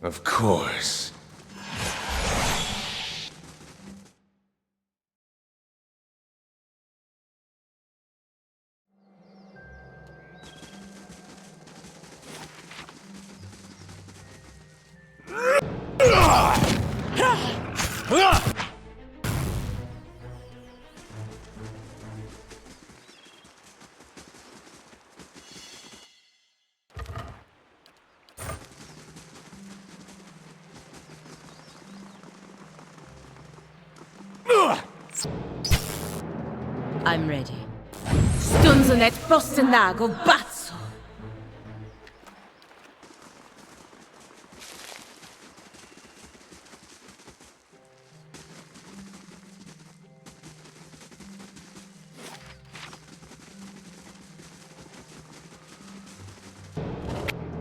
Of course. I'm ready. Stunzenet postenago bazzo!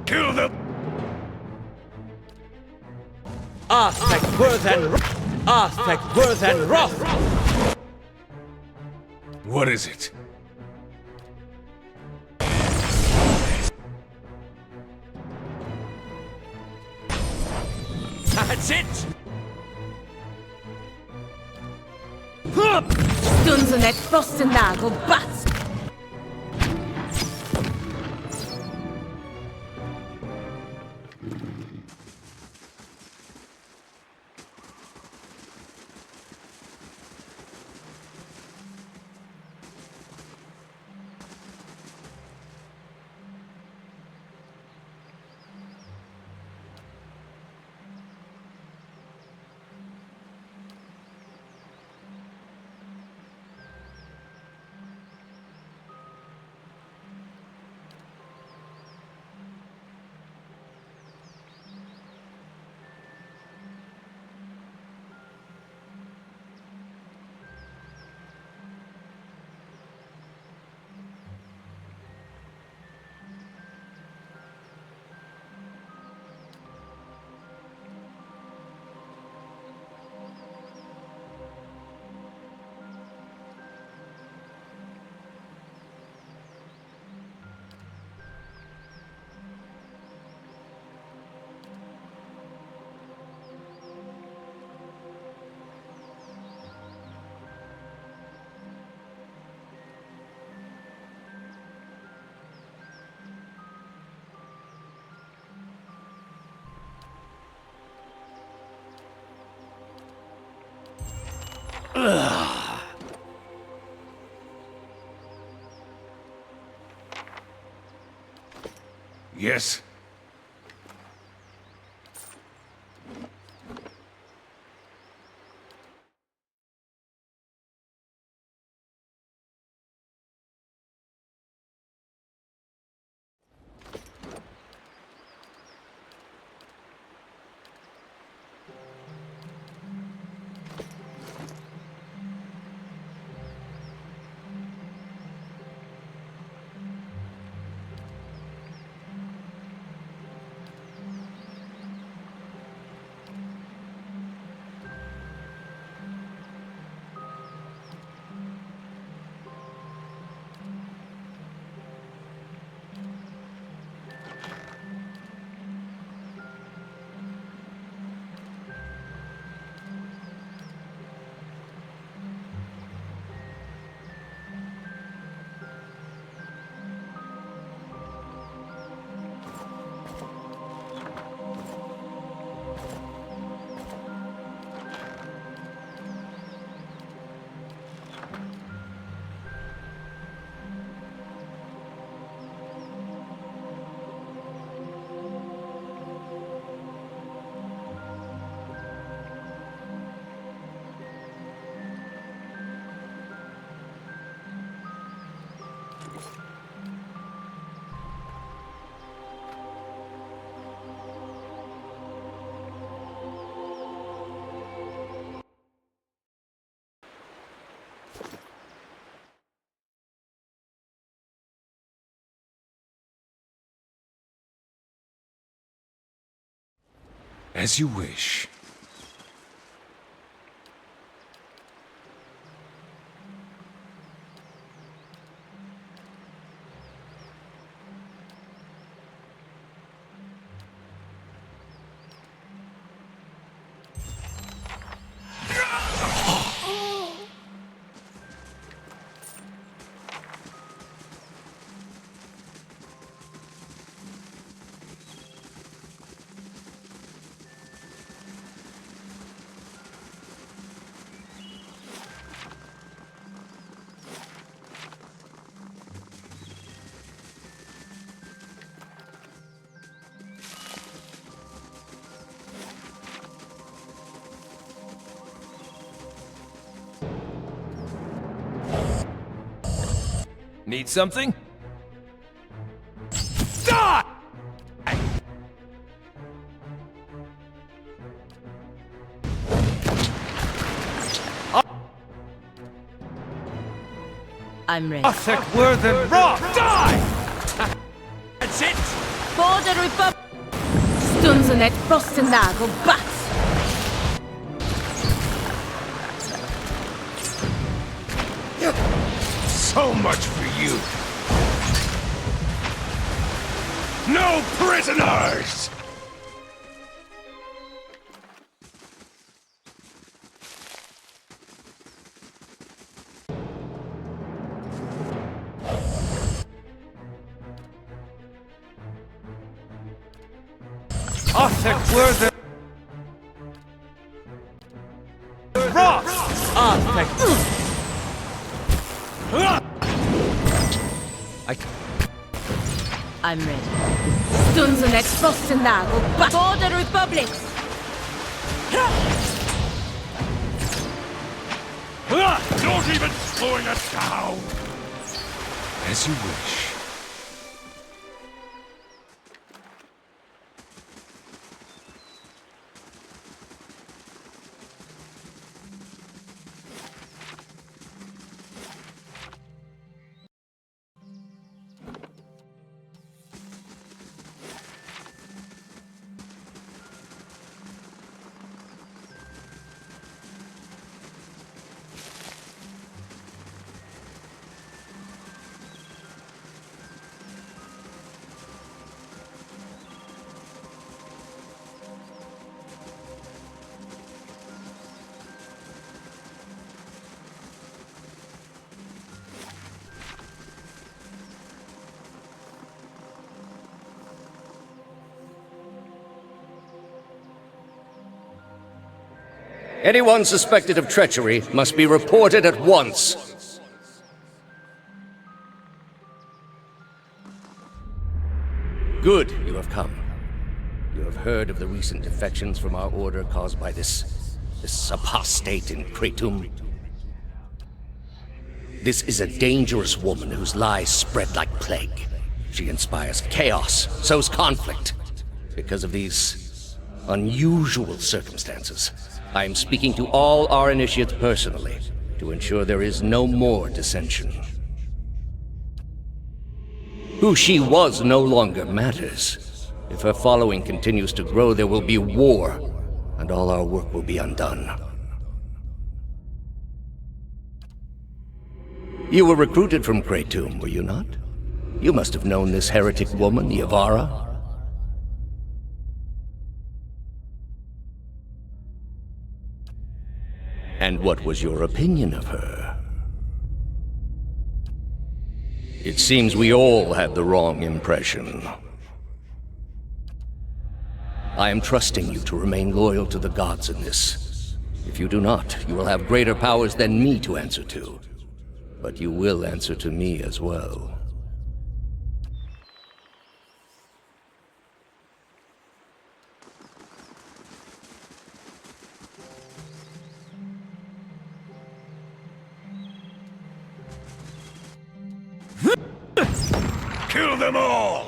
Kill them! Aztec worth and Aztec worth and wrath! What is it? That's it! Stunzenet postenago bazzo! Yes? As you wish. Need something? Die! I'm ready. Thick word and wrath! Die! That's it! For the Republic! Stunzen et Frostendag og bats! So much for you. No prisoners! Thick word and wrath! Thick... I'm ready. Stunzen et Frostendag og bats! For the Republic! Not even slowing us down! As you wish. Anyone suspected of treachery must be reported at once. Good, you have come. You have heard of the recent defections from our order caused by this apostate in Kratom. This is a dangerous woman whose lies spread like plague. She inspires chaos, sows conflict. Because of these unusual circumstances, I am speaking to all our initiates personally to ensure there is no more dissension. Who she was no longer matters. If her following continues to grow, there will be war, and all our work will be undone. You were recruited from Kratom, were you not? You must have known this heretic woman, Yavara. And what was your opinion of her? It seems we all had the wrong impression. I am trusting you to remain loyal to the gods in this. If you do not, you will have greater powers than me to answer to. But you will answer to me as well. Kill them all!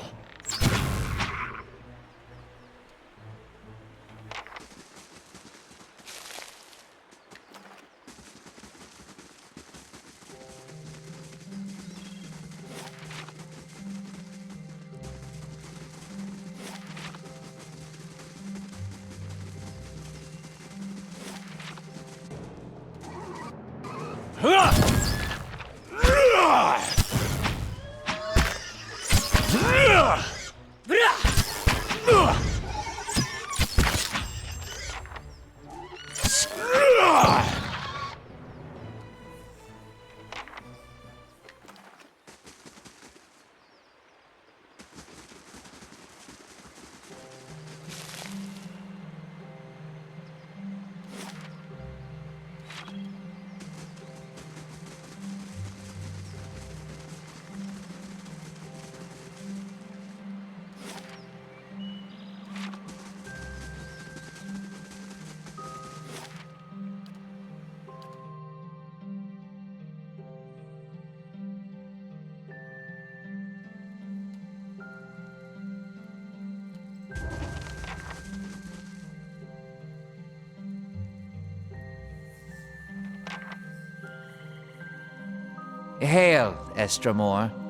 Hail, Estramore.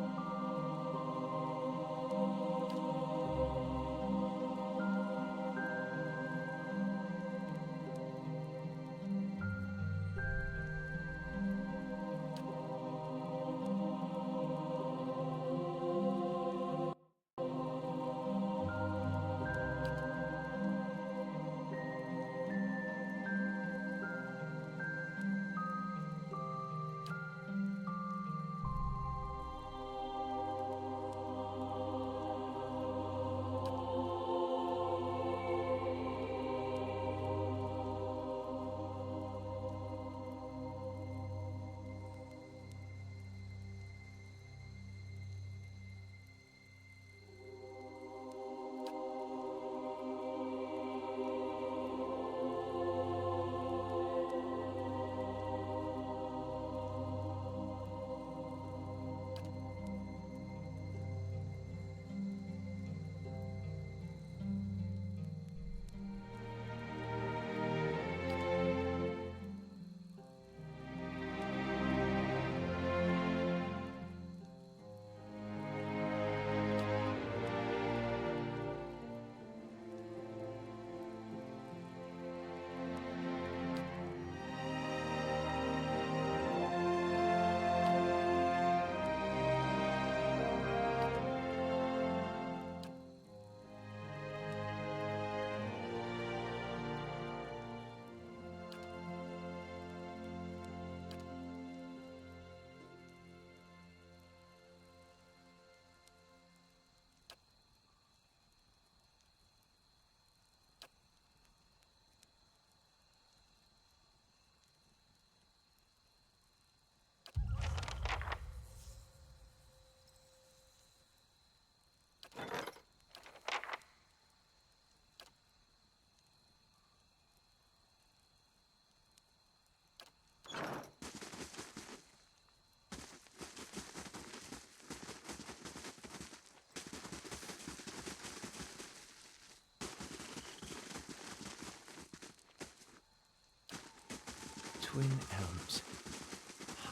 Twin Elms.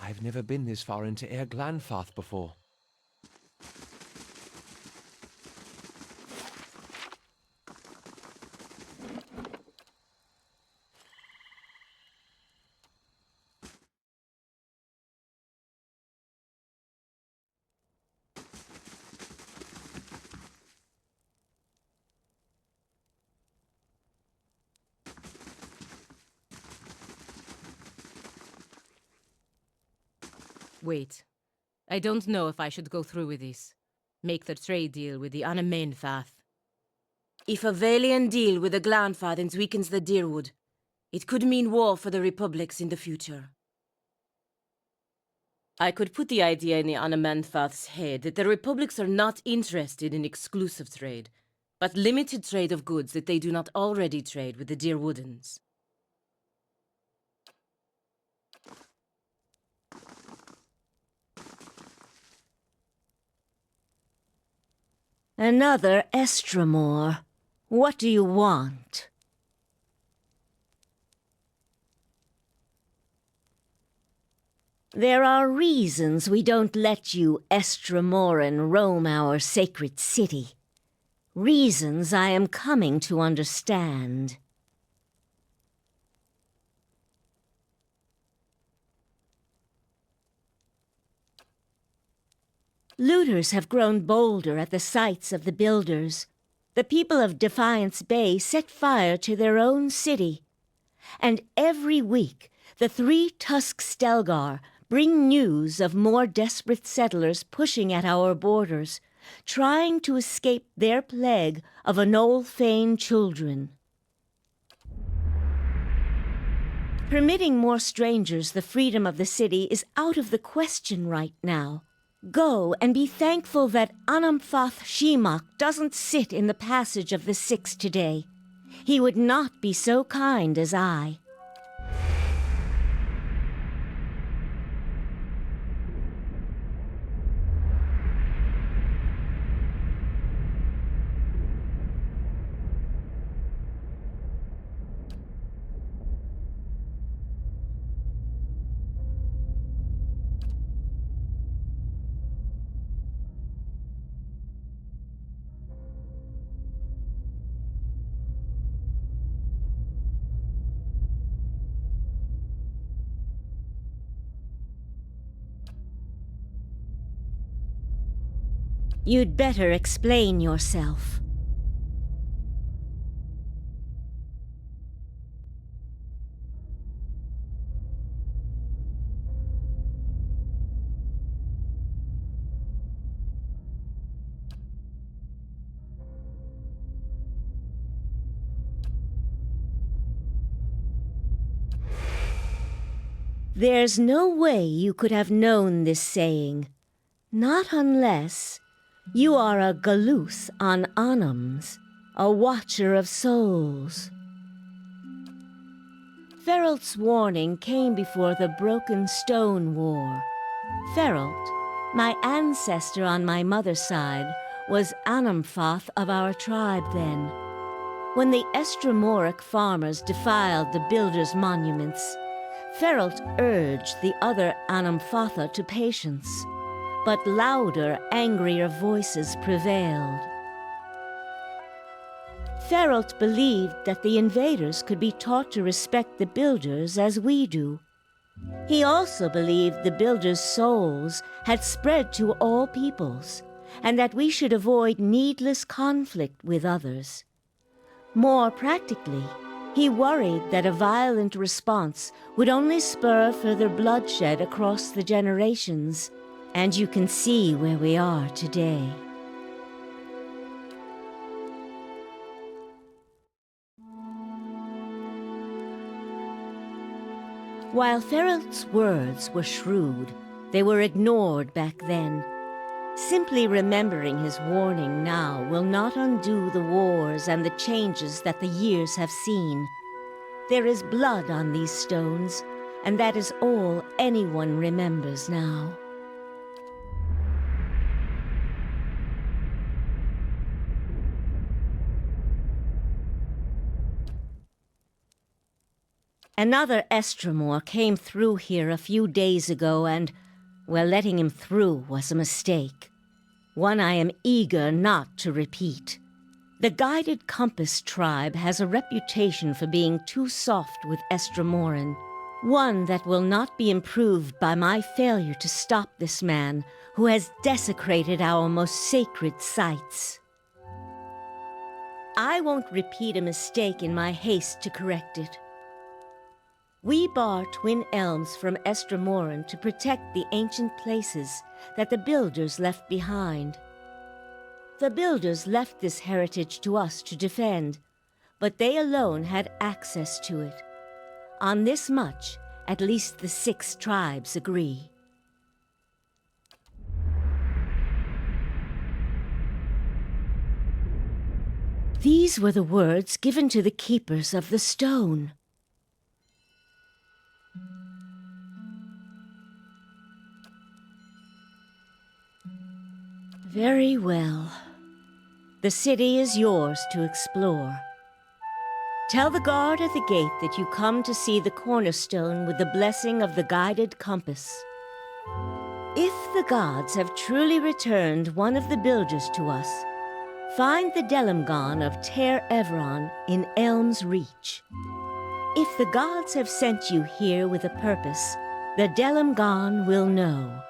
I've never been this far into Air Glanfath before. Wait. I don't know if I should go through with this. Make the trade deal with the Anamenfath. If a Valian deal with the Glanfathins weakens the Deerwood, it could mean war for the Republics in the future. I could put the idea in the Anamenfath's head that the Republics are not interested in exclusive trade, but limited trade of goods that they do not already trade with the Deerwoodens. Another Estramore. What do you want? There are reasons we don't let you Estramoran roam our sacred city. Reasons I am coming to understand. Looters have grown bolder at the sights of the builders. The people of Defiance Bay set fire to their own city. And every week, the 3 Tusk Stelgar bring news of more desperate settlers pushing at our borders, trying to escape their plague of Anolfane children. Permitting more strangers the freedom of the city is out of the question right now. Go and be thankful that Anamphath Shemak doesn't sit in the passage of the Six today. He would not be so kind as I. You'd better explain yourself. There's no way you could have known this saying, not unless you are a Galuth on Anams, a watcher of souls. Feralt's warning came before the Broken Stone War. Feralt, my ancestor on my mother's side, was Anamfath of our tribe then. When the Estramoric farmers defiled the builders' monuments, Feralt urged the other Anamfatha to patience, but louder, angrier voices prevailed. Feralt believed that the invaders could be taught to respect the builders as we do. He also believed the builders' souls had spread to all peoples, and that we should avoid needless conflict with others. More practically, he worried that a violent response would only spur further bloodshed across the generations, and you can see where we are today. While Feralt's words were shrewd, they were ignored back then. Simply remembering his warning now will not undo the wars and the changes that the years have seen. There is blood on these stones, and that is all anyone remembers now. Another Estramor came through here a few days ago and, well, letting him through was a mistake. One I am eager not to repeat. The Guided Compass tribe has a reputation for being too soft with Estramoran, one that will not be improved by my failure to stop this man who has desecrated our most sacred sites. I won't repeat a mistake in my haste to correct it. We bar Twin Elms from Estramoran to protect the ancient places that the builders left behind. The builders left this heritage to us to defend, but they alone had access to it. On this much, at least the 6 tribes agree. These were the words given to the keepers of the stone. Very well. The city is yours to explore. Tell the guard at the gate that you come to see the cornerstone with the blessing of the Guided Compass. If the gods have truly returned one of the builders to us, find the Delimgon of Ter Evron in Elm's Reach. If the gods have sent you here with a purpose, the Delimgon will know.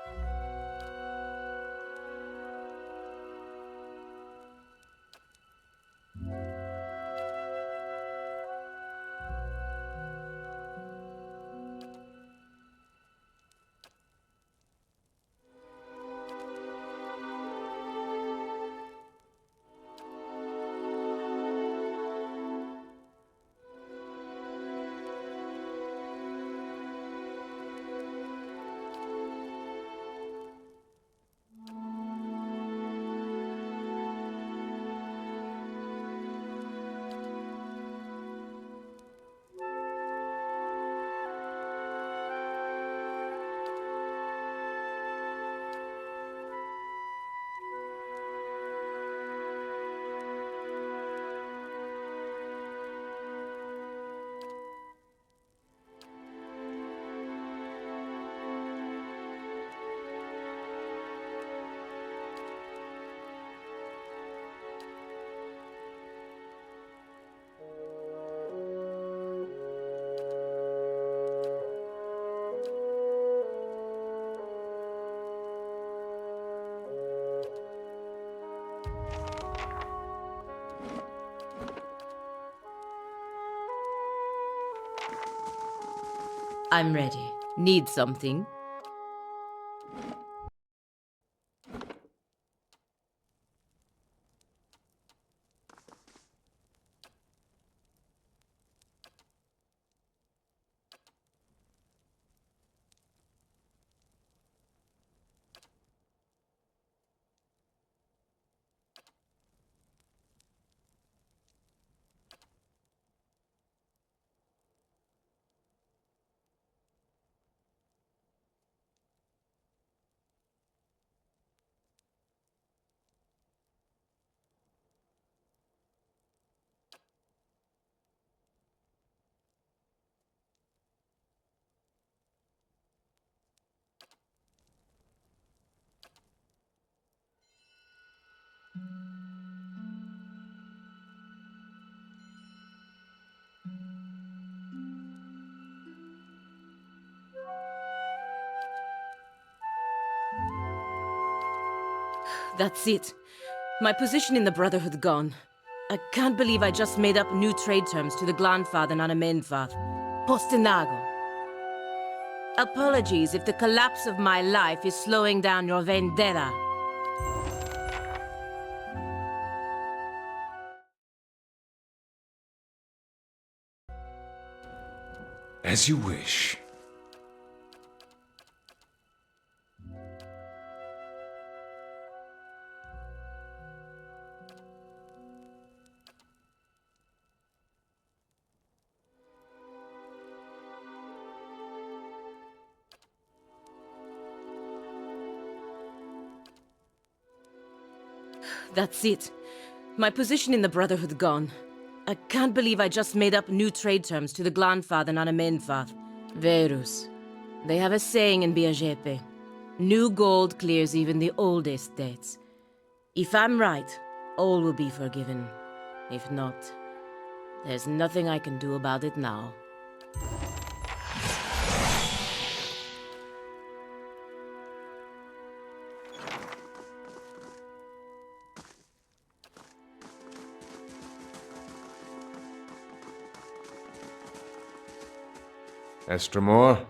I'm ready. Need something? That's it. My position in the Brotherhood gone. I can't believe I just made up new trade terms to the Glanfath and Anamenfath. Postinago. Apologies if the collapse of my life is slowing down your vendetta. As you wish. That's it. My position in the Brotherhood gone. I can't believe I just made up new trade terms to the Glanfath and Anamenfath. Verus. They have a saying in Biajepe. New gold clears even the oldest debts. If I'm right, all will be forgiven. If not, there's nothing I can do about it now. Estramore?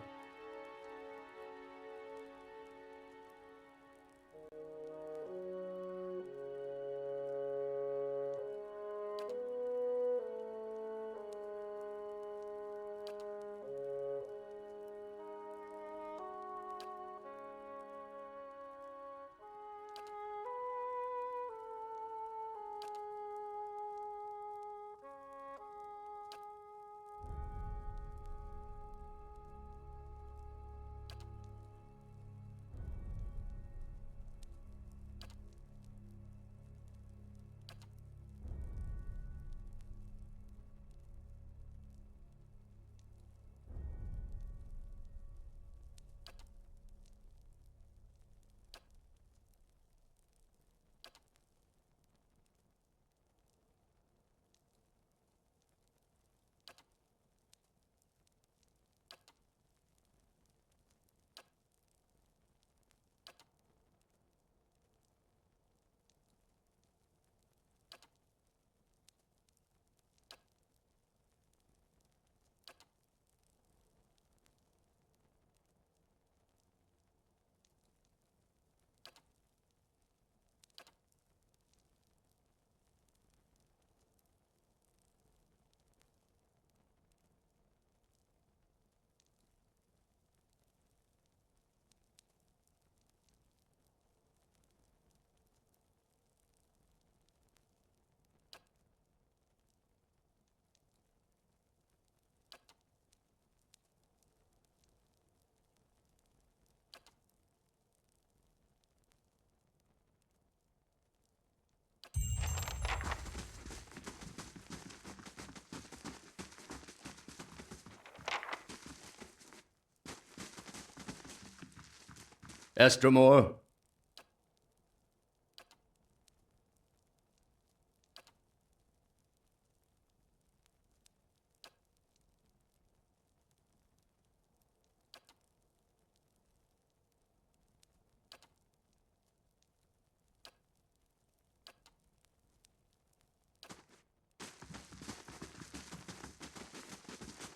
Estramore?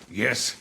Yes.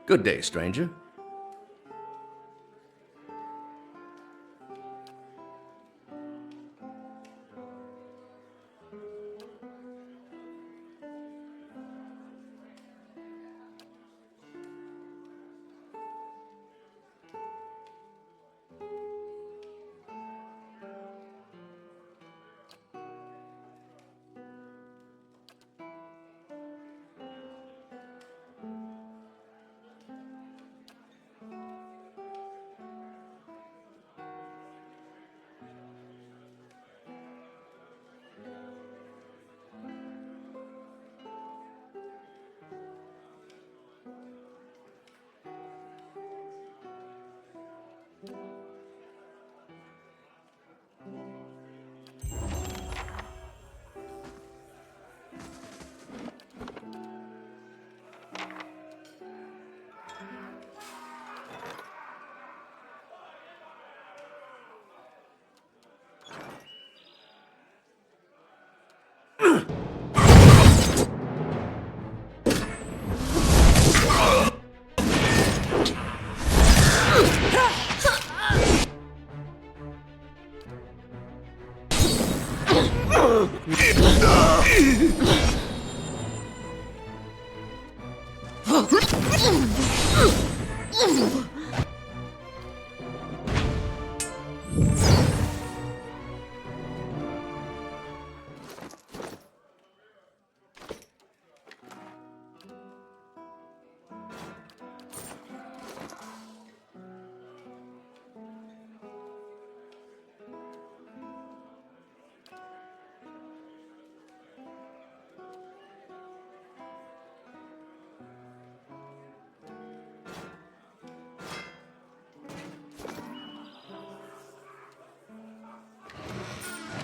Good day, stranger.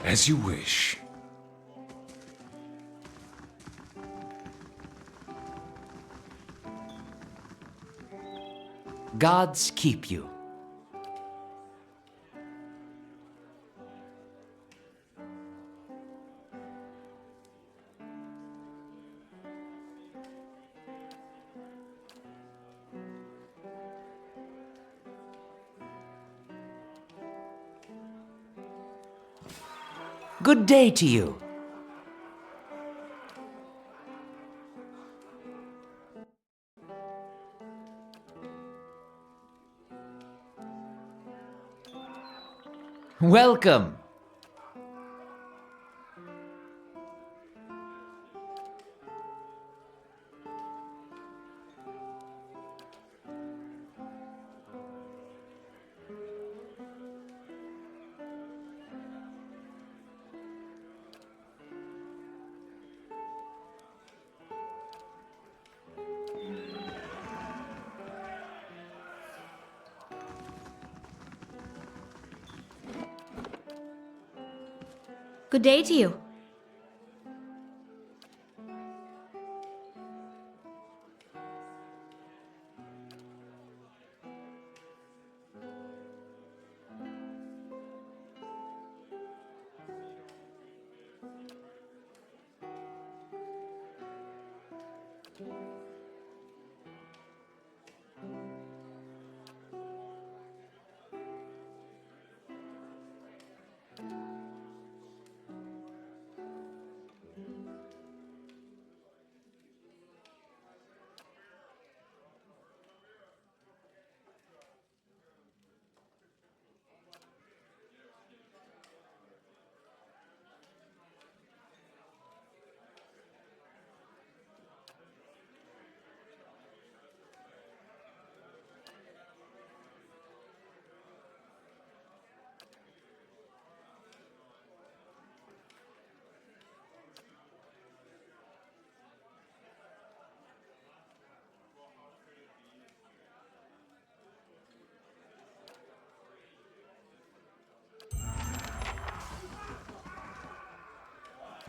As you wish. Gods keep you. Good day to you. Welcome. Good day to you.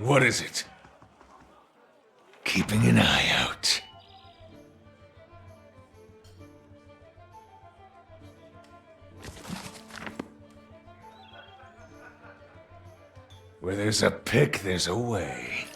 What is it? Keeping an eye out. Where there's a pick, there's a way.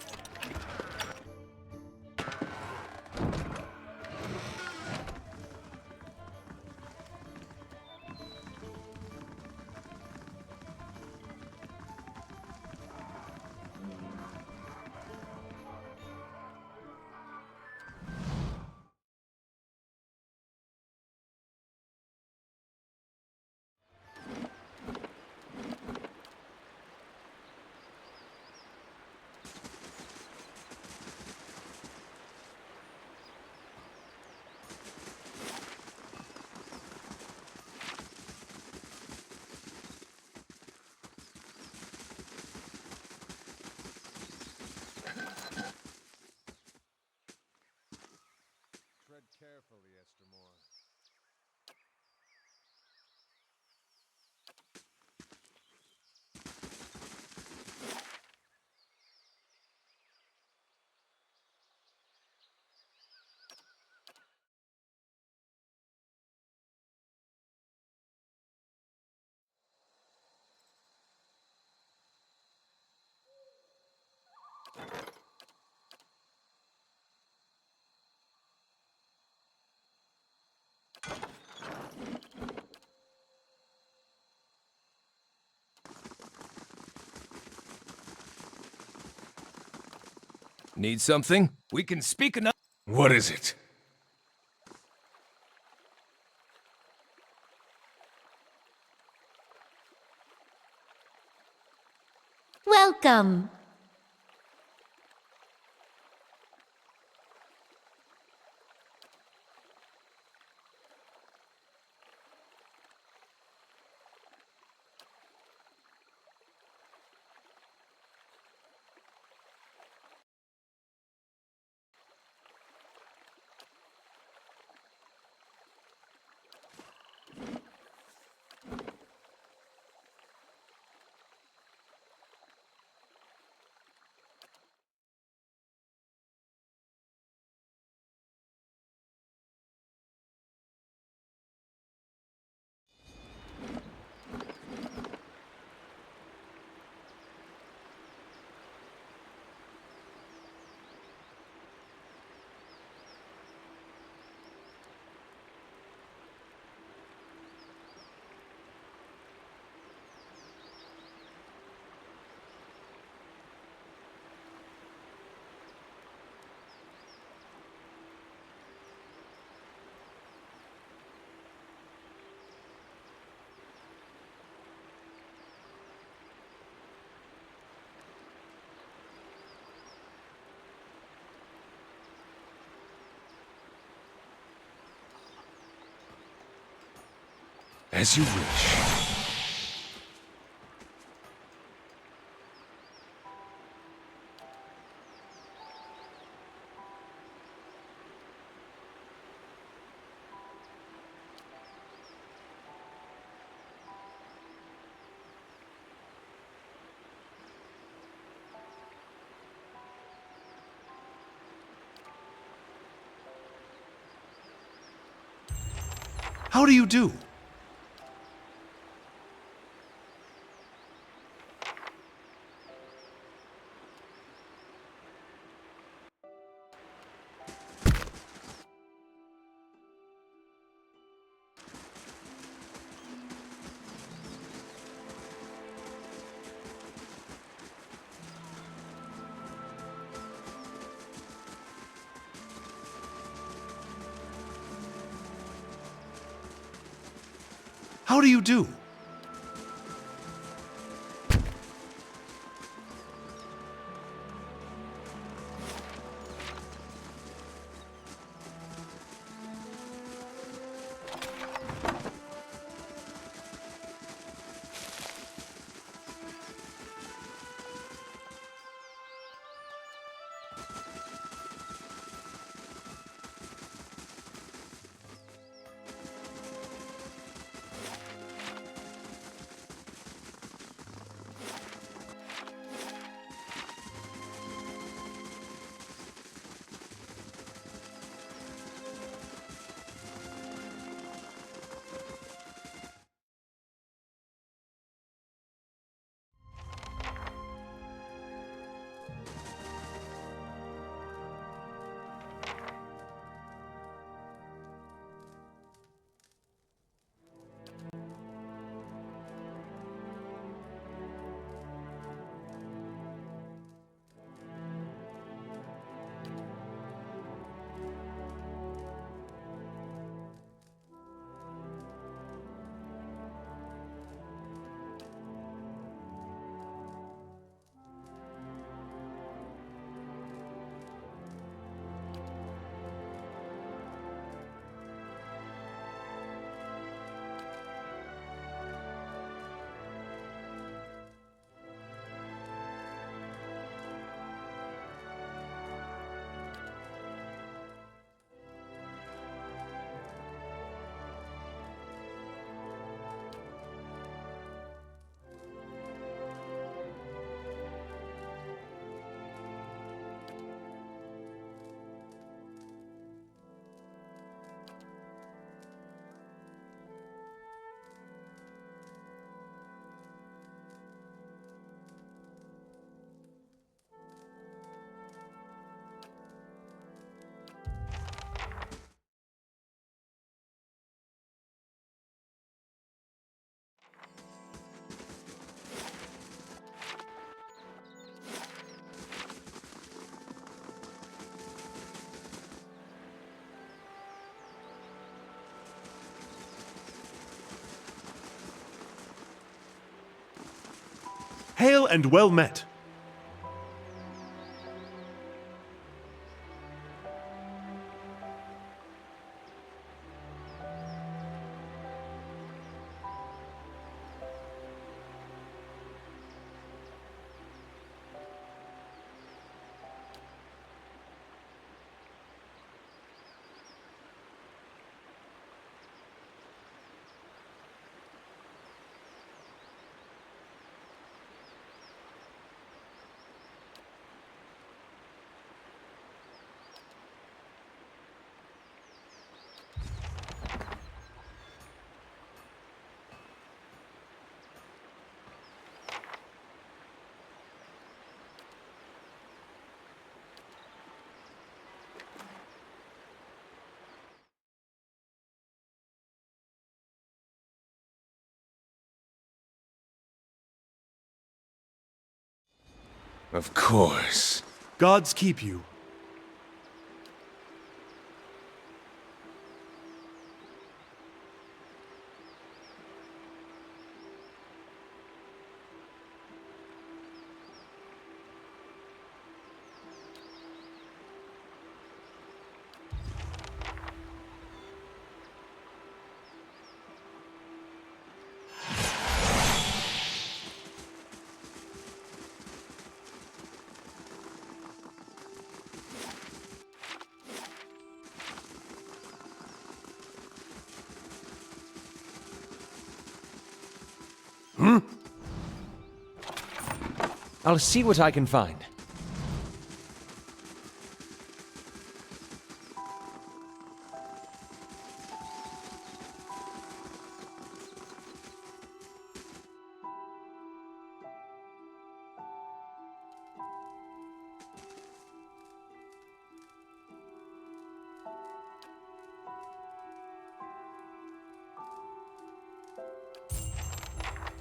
Need something? We can speak enough. What is it? Welcome. As you wish. How do you do? How do you do? Hail and well met. Of course. Gods keep you. I'll see what I can find.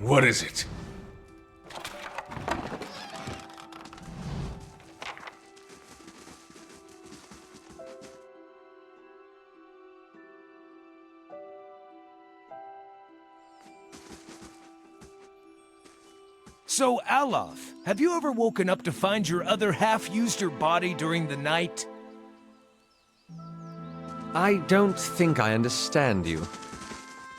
What is it? So, Aloth, have you ever woken up to find your other half used your body during the night? I don't think I understand you.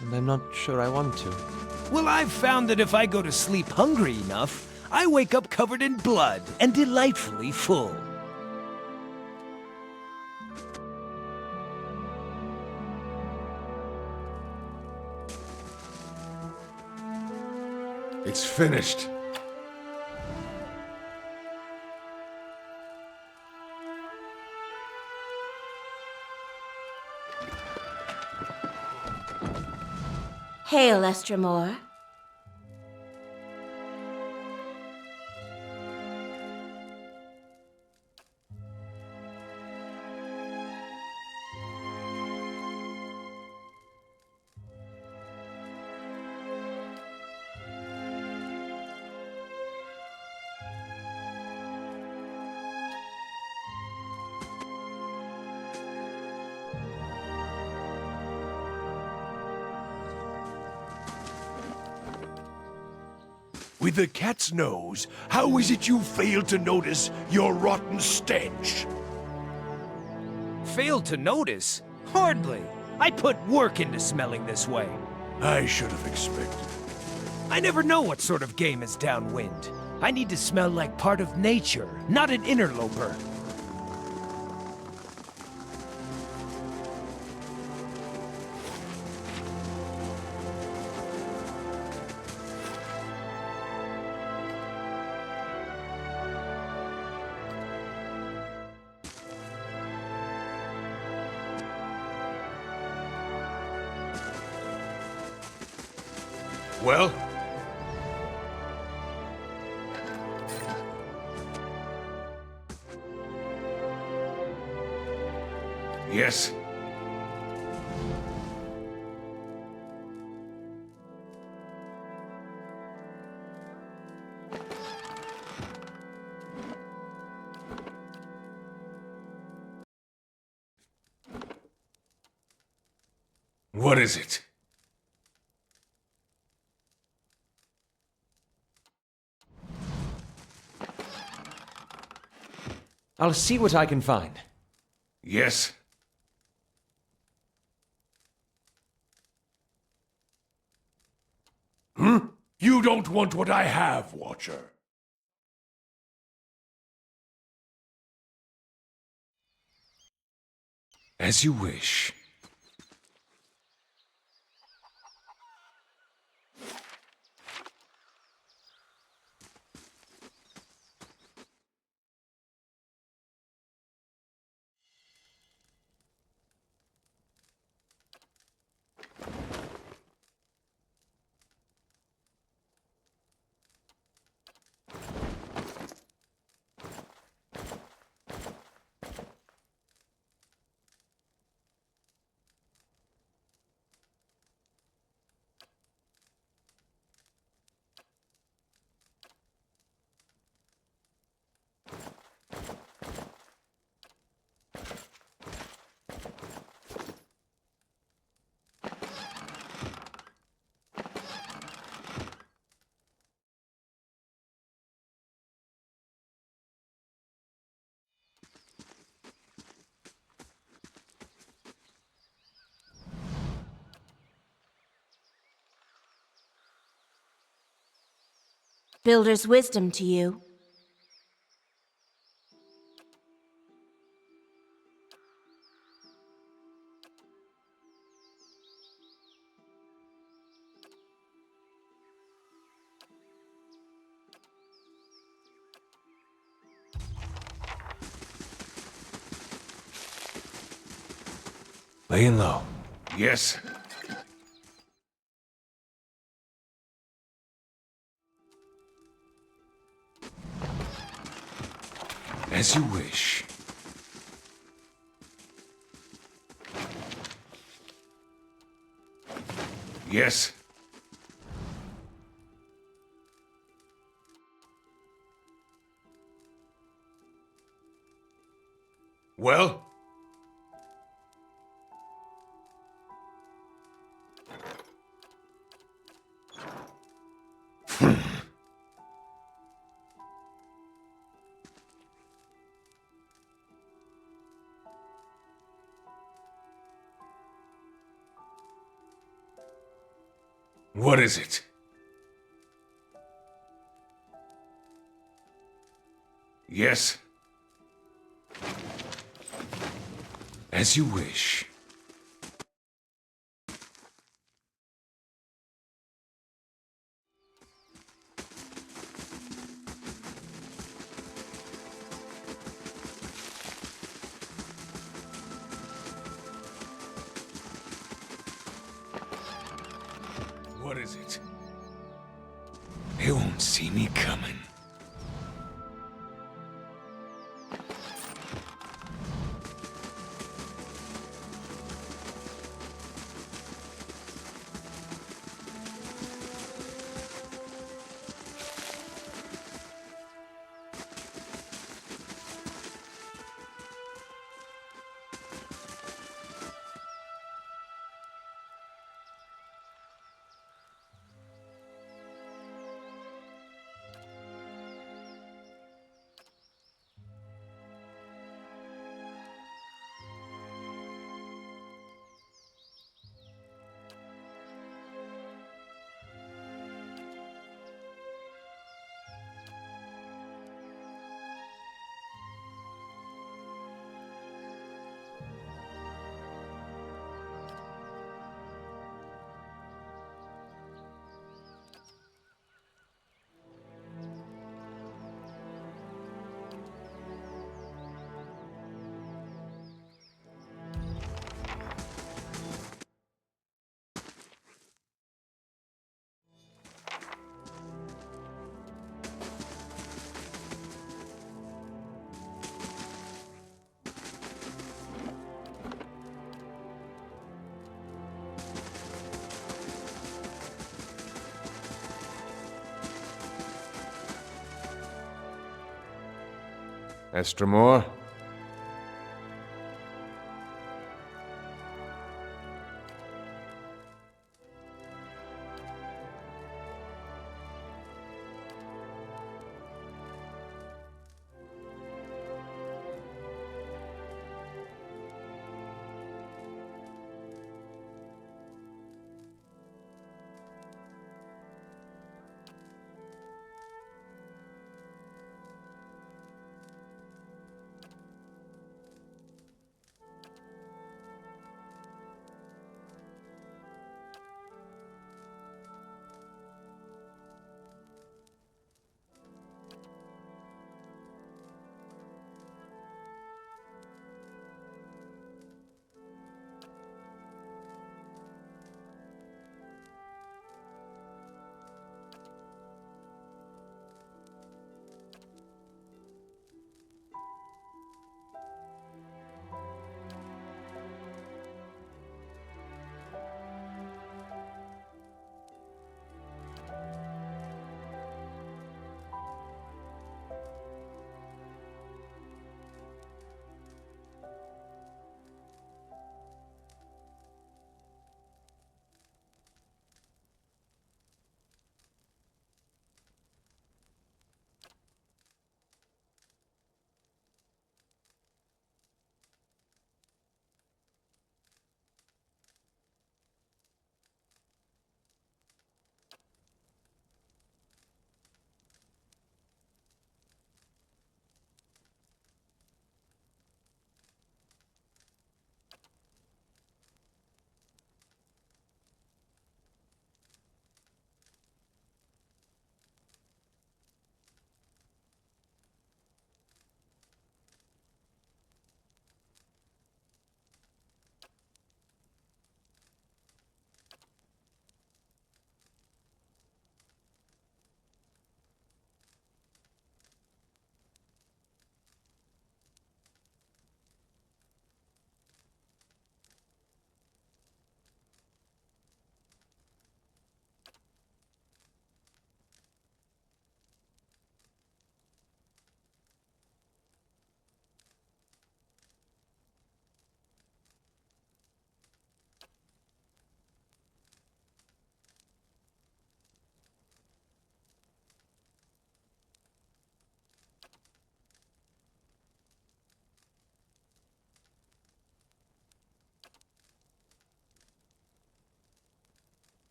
And I'm not sure I want to. Well, I've found that if I go to sleep hungry enough, I wake up covered in blood and delightfully full. It's finished. Hail, Estramore. With a cat's nose, how is it you fail to notice your rotten stench? Failed to notice? Hardly. I put work into smelling this way. I should have expected. I never know what sort of game is downwind. I need to smell like part of nature, not an interloper. Well? Yes. What is it? I'll see what I can find. Yes. You don't want what I have, Watcher. As you wish. Builder's wisdom to you. Laying low. Yes. As you wish. Yes. Well? What is it? Yes. As you wish. What is it? They won't see me coming. Estremor?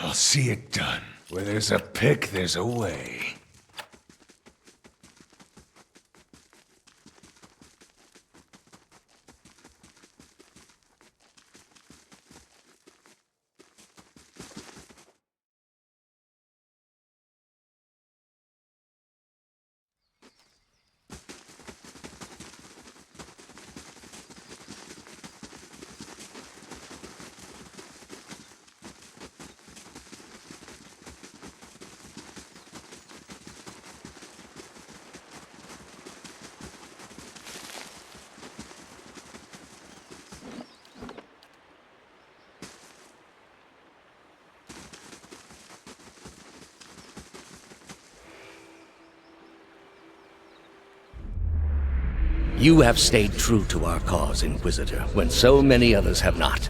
I'll see it done. Where there's a pick, there's a way. You have stayed true to our cause, Inquisitor, when so many others have not.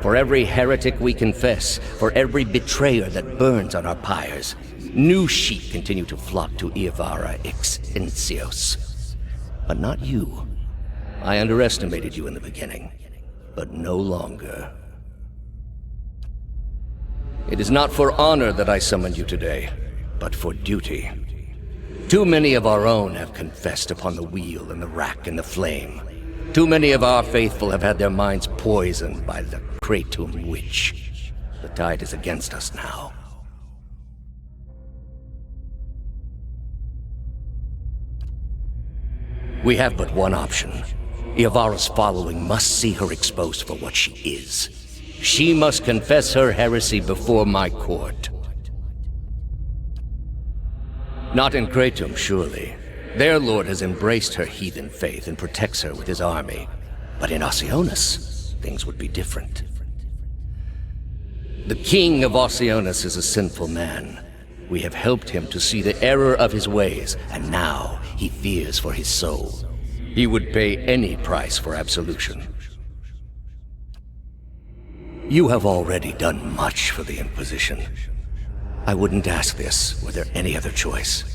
For every heretic we confess, for every betrayer that burns on our pyres, new sheep continue to flock to Iavara Exencios. But not you. I underestimated you in the beginning, but no longer. It is not for honor that I summoned you today, but for duty. Too many of our own have confessed upon the wheel and the rack and the flame. Too many of our faithful have had their minds poisoned by the Kratom witch. The tide is against us now. We have but one option. Iavara's following must see her exposed for what she is. She must confess her heresy before my court. Not in Kratom, surely. Their lord has embraced her heathen faith and protects her with his army. But in Oceanus, things would be different. The king of Oceanus is a sinful man. We have helped him to see the error of his ways, and now he fears for his soul. He would pay any price for absolution. You have already done much for the Inquisition. I wouldn't ask this were there any other choice.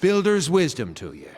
Builder's wisdom to you.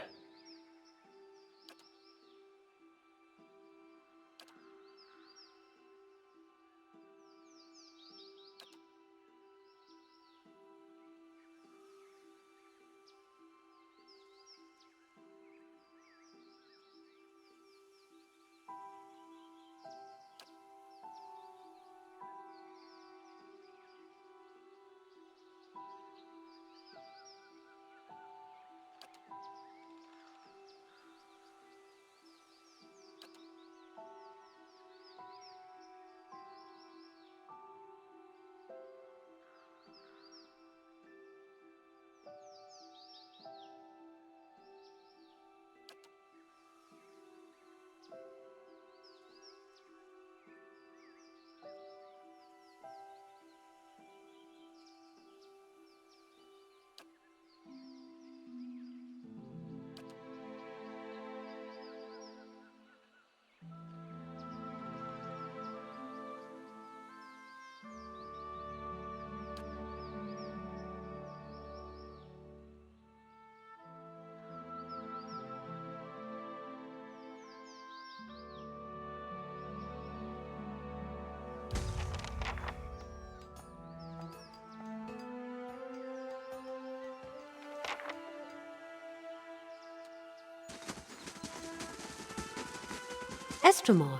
Estremor.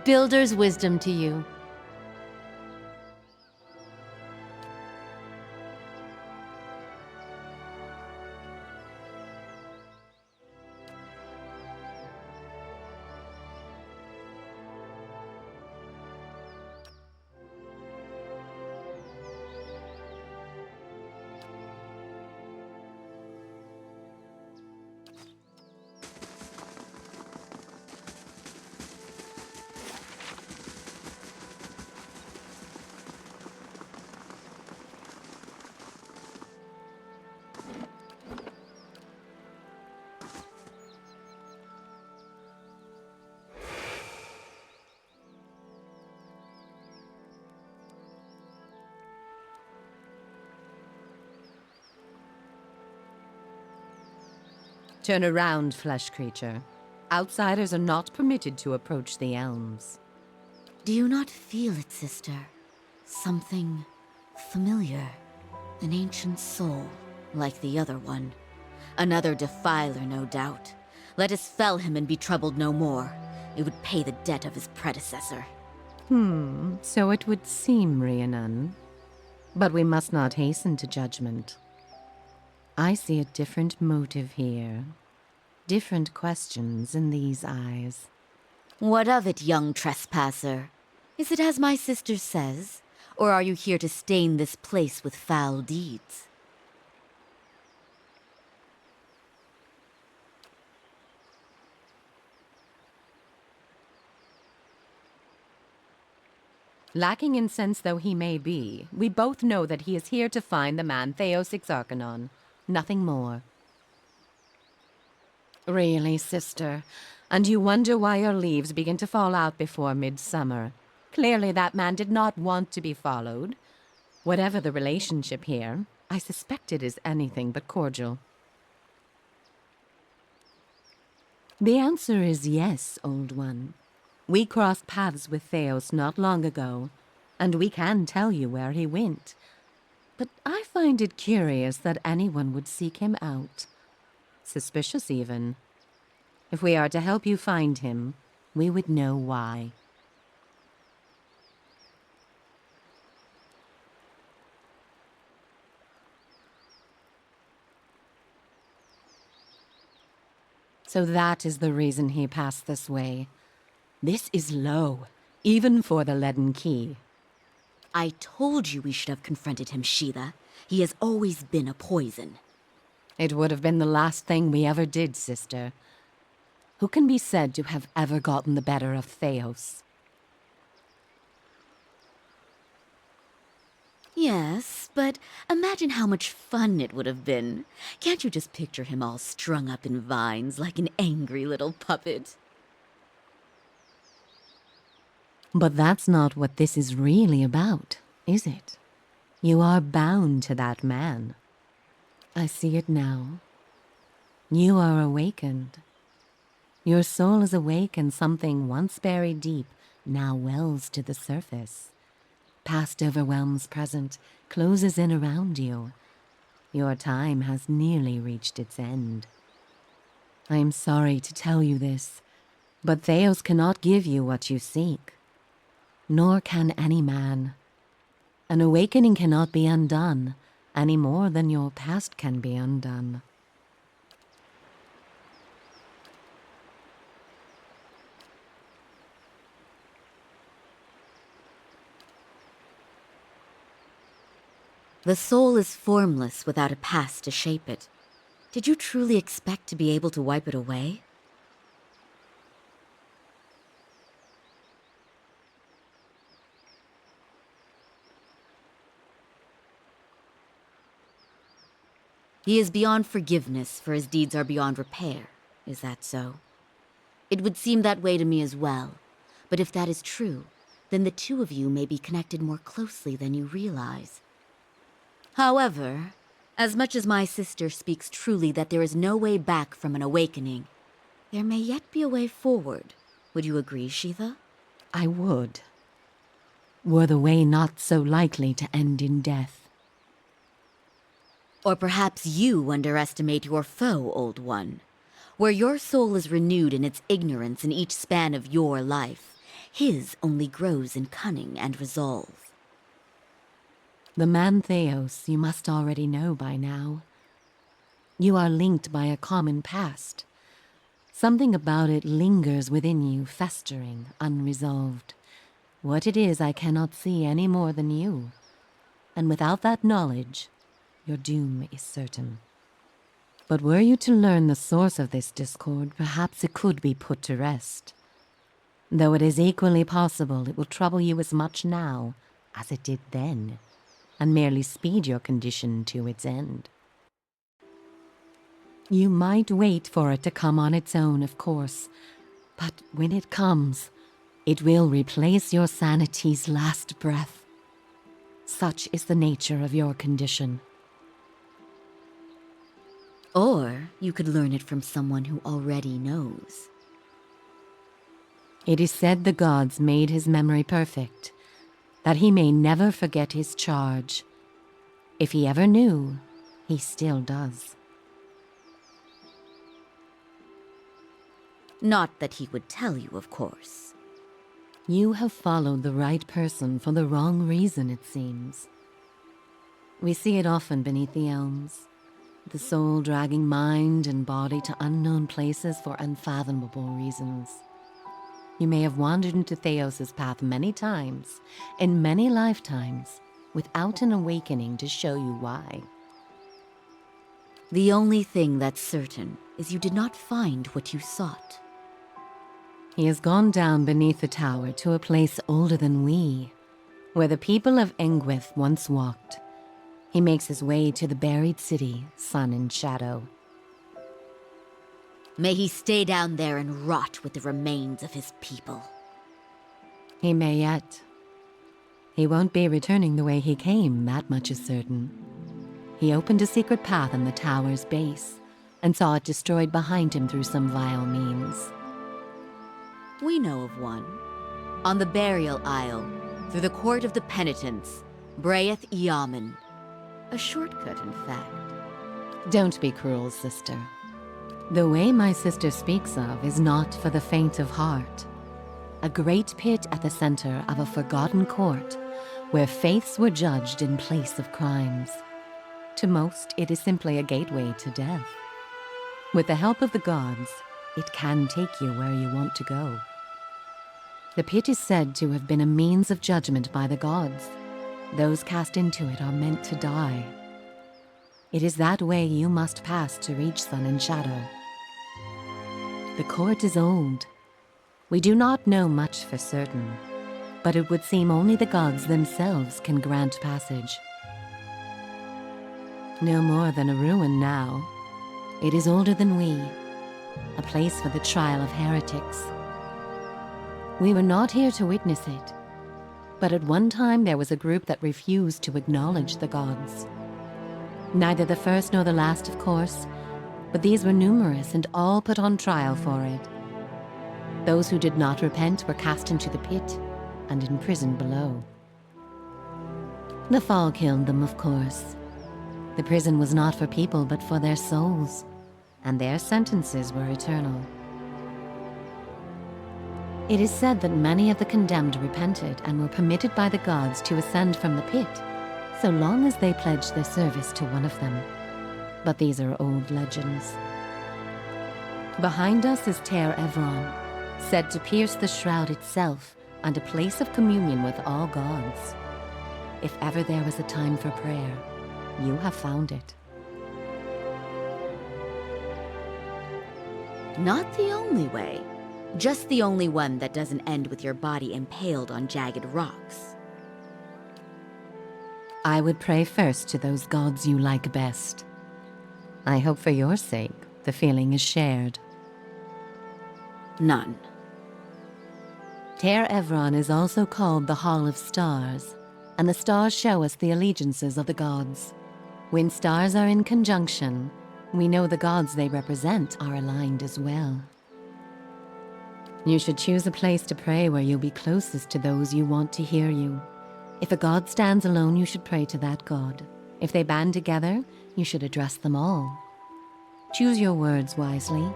Builder's wisdom to you. Turn around, flesh creature. Outsiders are not permitted to approach the elms. Do you not feel it, sister? Something familiar. An ancient soul, like the other one. Another defiler, no doubt. Let us fell him and be troubled no more. It would pay the debt of his predecessor. So it would seem, Rhiannon. But we must not hasten to judgment. I see a different motive here. Different questions in these eyes. What of it, young trespasser? Is it as my sister says? Or are you here to stain this place with foul deeds? Lacking in sense though he may be, we both know that he is here to find the man Theos Exarchanon. Nothing more. Really, sister? And you wonder why your leaves begin to fall out before midsummer. Clearly that man did not want to be followed. Whatever the relationship here, I suspect it is anything but cordial. The answer is yes, old one. We crossed paths with Theos not long ago, and we can tell you where he went. But I find it curious that anyone would seek him out. Suspicious, even. If we are to help you find him, we would know why. So that is the reason he passed this way. This is low, even for the leaden key. I told you we should have confronted him, Sheila. He has always been a poison. It would have been the last thing we ever did, sister. Who can be said to have ever gotten the better of Theos? Yes, but imagine how much fun it would have been. Can't you just picture him all strung up in vines like an angry little puppet? But that's not what this is really about, is it? You are bound to that man. I see it now. You are awakened. Your soul is awake, and something once buried deep now wells to the surface. Past overwhelms present, closes in around you. Your time has nearly reached its end. I am sorry to tell you this, but Theos cannot give you what you seek. Nor can any man. An awakening cannot be undone, any more than your past can be undone. The soul is formless without a past to shape it. Did you truly expect to be able to wipe it away? He is beyond forgiveness, for his deeds are beyond repair. Is that so? It would seem that way to me as well. But if that is true, then the two of you may be connected more closely than you realize. However, as much as my sister speaks truly that there is no way back from an awakening, there may yet be a way forward. Would you agree, Sheila? I would. Were the way not so likely to end in death. Or perhaps you underestimate your foe, old one. Where your soul is renewed in its ignorance in each span of your life, His only grows in cunning and resolve. The man Theos you must already know by now. You are linked by a common past. Something about it lingers within you, festering, unresolved. What it is I cannot see any more than you. And without that knowledge, your doom is certain. But were you to learn the source of this discord, perhaps it could be put to rest. Though it is equally possible it will trouble you as much now as it did then, and merely speed your condition to its end. You might wait for it to come on its own, of course, but when it comes, it will replace your sanity's last breath. Such is the nature of your condition. Or you could learn it from someone who already knows. It is said the gods made his memory perfect, that he may never forget his charge. If he ever knew, he still does. Not that he would tell you, of course. You have followed the right person for the wrong reason, it seems. We see it often beneath the elms, the soul dragging mind and body to unknown places for unfathomable reasons. You may have wandered into Theos's path many times, in many lifetimes, without an awakening to show you why. The only thing that's certain is you did not find what you sought. He has gone down beneath the tower to a place older than we, where the people of Engwith once walked. He makes his way to the buried city, sun and shadow. May he stay down there and rot with the remains of his people. He may yet. He won't be returning the way he came, that much is certain. He opened a secret path in the tower's base, and saw it destroyed behind him through some vile means. We know of one. On the burial isle, through the court of the penitents, Braeth Yaman. A shortcut, in fact. Don't be cruel, sister. The way my sister speaks of is not for the faint of heart. A great pit at the center of a forgotten court, where faiths were judged in place of crimes. To most, it is simply a gateway to death. With the help of the gods, it can take you where you want to go. The pit is said to have been a means of judgment by the gods. Those cast into it are meant to die. It is that way you must pass to reach sun and shadow. The court is old. We do not know much for certain, but it would seem only the gods themselves can grant passage. No more than a ruin now. It is older than we, a place for the trial of heretics. We were not here to witness it, but at one time there was a group that refused to acknowledge the gods. Neither the first nor the last, of course, but these were numerous and all put on trial for it. Those who did not repent were cast into the pit and imprisoned below. The fall killed them, of course. The prison was not for people but for their souls, and their sentences were eternal. It is said that many of the condemned repented and were permitted by the gods to ascend from the pit, so long as they pledged their service to one of them. But these are old legends. Behind us is Ter Evron, said to pierce the shroud itself and a place of communion with all gods. If ever there was a time for prayer, you have found it. Not the only way. Just the only one that doesn't end with your body impaled on jagged rocks. I would pray first to those gods you like best. I hope for your sake the feeling is shared. None. Ter Evron is also called the Hall of Stars, and the stars show us the allegiances of the gods. When stars are in conjunction, we know the gods they represent are aligned as well. You should choose a place to pray where you'll be closest to those you want to hear you. If a god stands alone, you should pray to that god. If they band together, you should address them all. Choose your words wisely,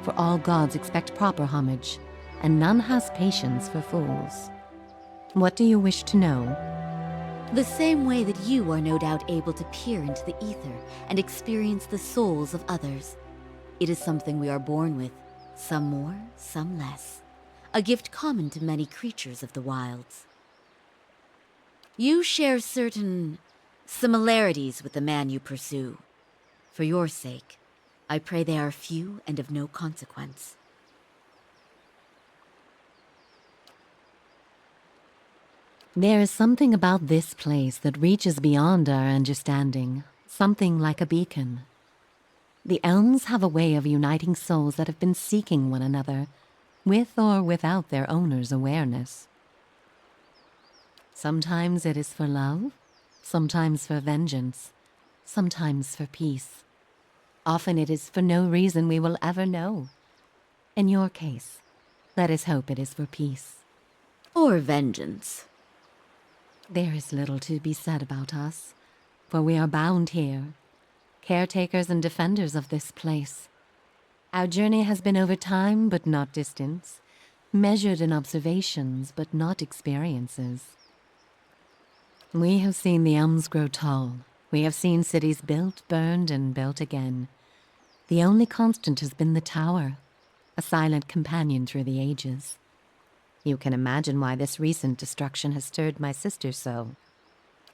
for all gods expect proper homage, and none has patience for fools. What do you wish to know? The same way that you are no doubt able to peer into the ether and experience the souls of others. It is something we are born with, some more, some less. A gift common to many creatures of the wilds. You share certain similarities with the man you pursue. For your sake, I pray they are few and of no consequence. There is something about this place that reaches beyond our understanding, something like a beacon. The elms have a way of uniting souls that have been seeking one another, with or without their owner's awareness. Sometimes it is for love, sometimes for vengeance, sometimes for peace. Often it is for no reason we will ever know. In your case, let us hope it is for peace. Or vengeance. There is little to be said about us, for we are bound here, caretakers and defenders of this place. Our journey has been over time but not distance, measured in observations but not experiences. We have seen the elms grow tall. We have seen cities built, burned, and built again. The only constant has been the tower, a silent companion through the ages. You can imagine why this recent destruction has stirred my sister so.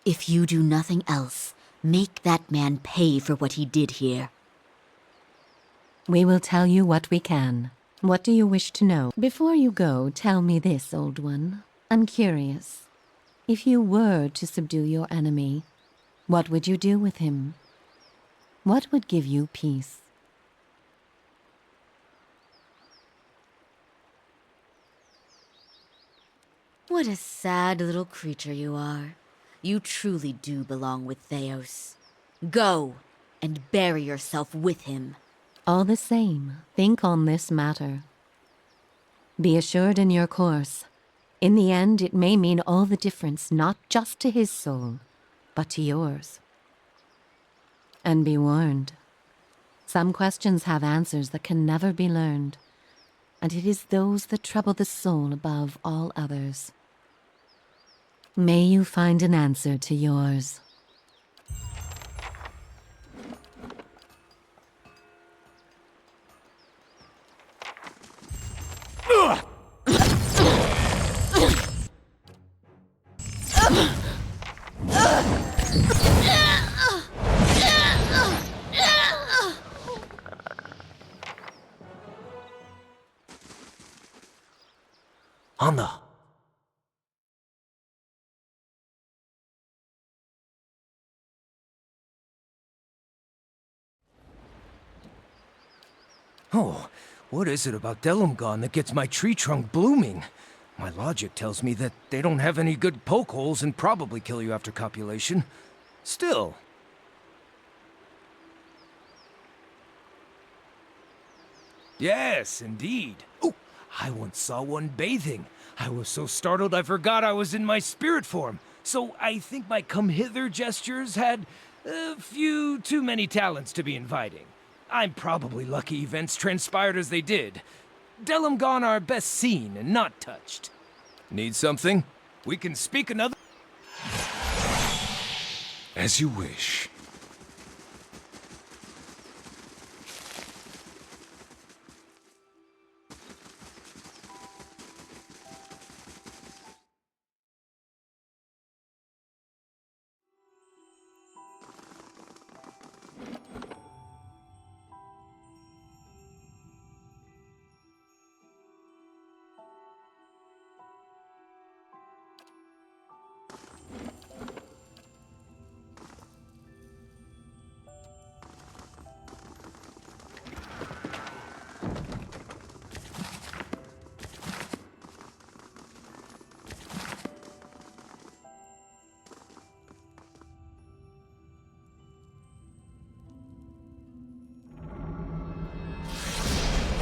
If you do nothing else, make that man pay for what he did here. We will tell you what we can. What do you wish to know? Before you go, tell me this, old one. I'm curious. If you were to subdue your enemy, what would you do with him? What would give you peace? What a sad little creature you are. You truly do belong with Theos. Go and bury yourself with him. All the same, think on this matter. Be assured in your course. In the end, it may mean all the difference, not just to his soul, but to yours. And be warned. Some questions have answers that can never be learned, and it is those that trouble the soul above all others. May you find an answer to yours. Anna. Oh, what is it about Delumgon that gets my tree trunk blooming? My logic tells me that they don't have any good poke holes and probably kill you after copulation. Still. Yes, indeed. Oh, I once saw one bathing. I was so startled I forgot I was in my spirit form. So I think my come-hither gestures had a few too many talents to be inviting. I'm probably lucky events transpired as they did. Delumgon are best seen and not touched. Need something? We can speak another... As you wish.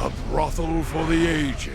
A brothel for the aged.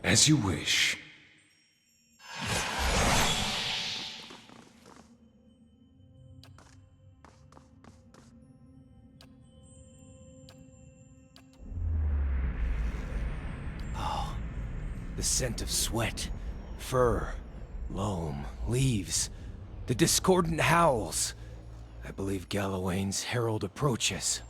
As you wish. The scent of sweat, fur, loam, leaves, the discordant howls. I believe Gallowayne's herald approaches.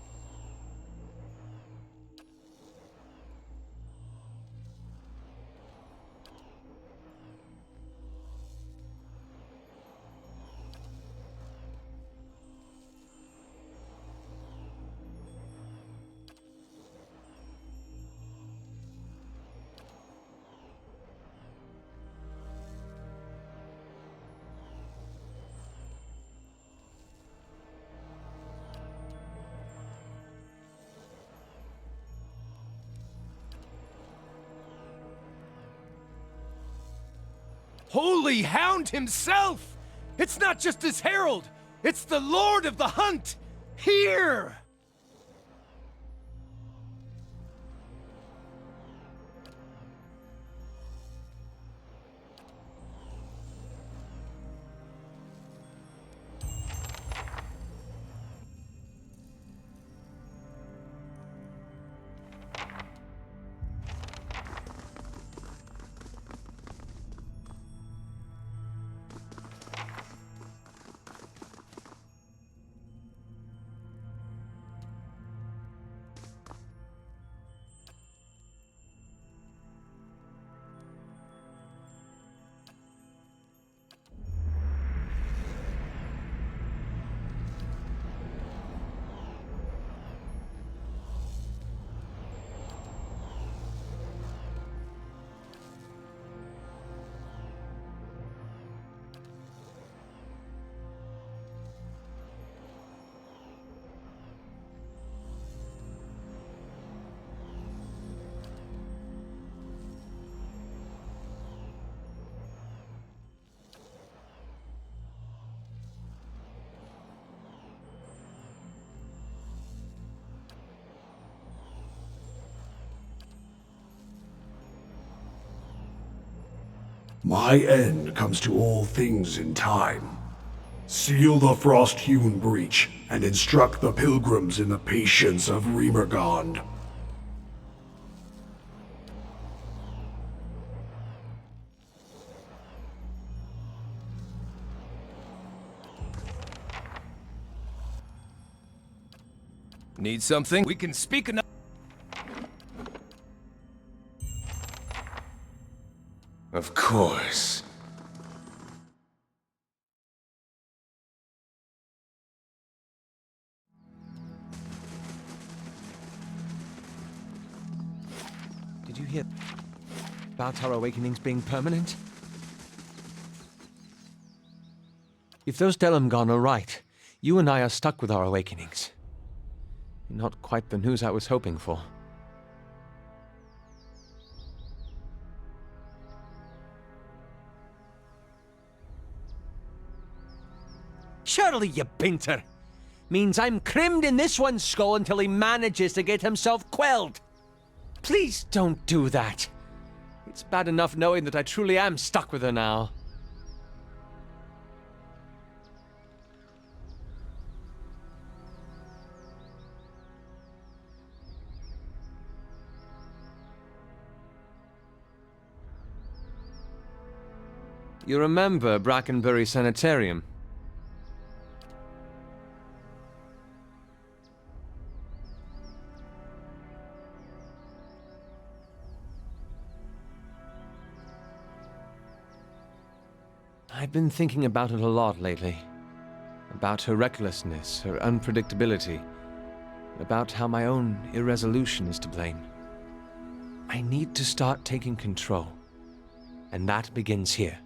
Holy Hound himself! It's not just his herald, it's the Lord of the Hunt! Here! My end comes to all things in time. Seal the frost-hewn breach, and instruct the pilgrims in the patience of Remergond. Need something? We can speak enough. Of course. Did you hear about our awakenings being permanent? If those Delamgon are right, you and I are stuck with our awakenings. Not quite the news I was hoping for. Surely, you painter! Means I'm crimmed in this one's skull until he manages to get himself quelled. Please don't do that. It's bad enough knowing that I truly am stuck with her now. You remember Brackenbury Sanitarium? I've been thinking about it a lot lately. About her recklessness, her unpredictability, about how my own irresolution is to blame. I need to start taking control, and that begins here.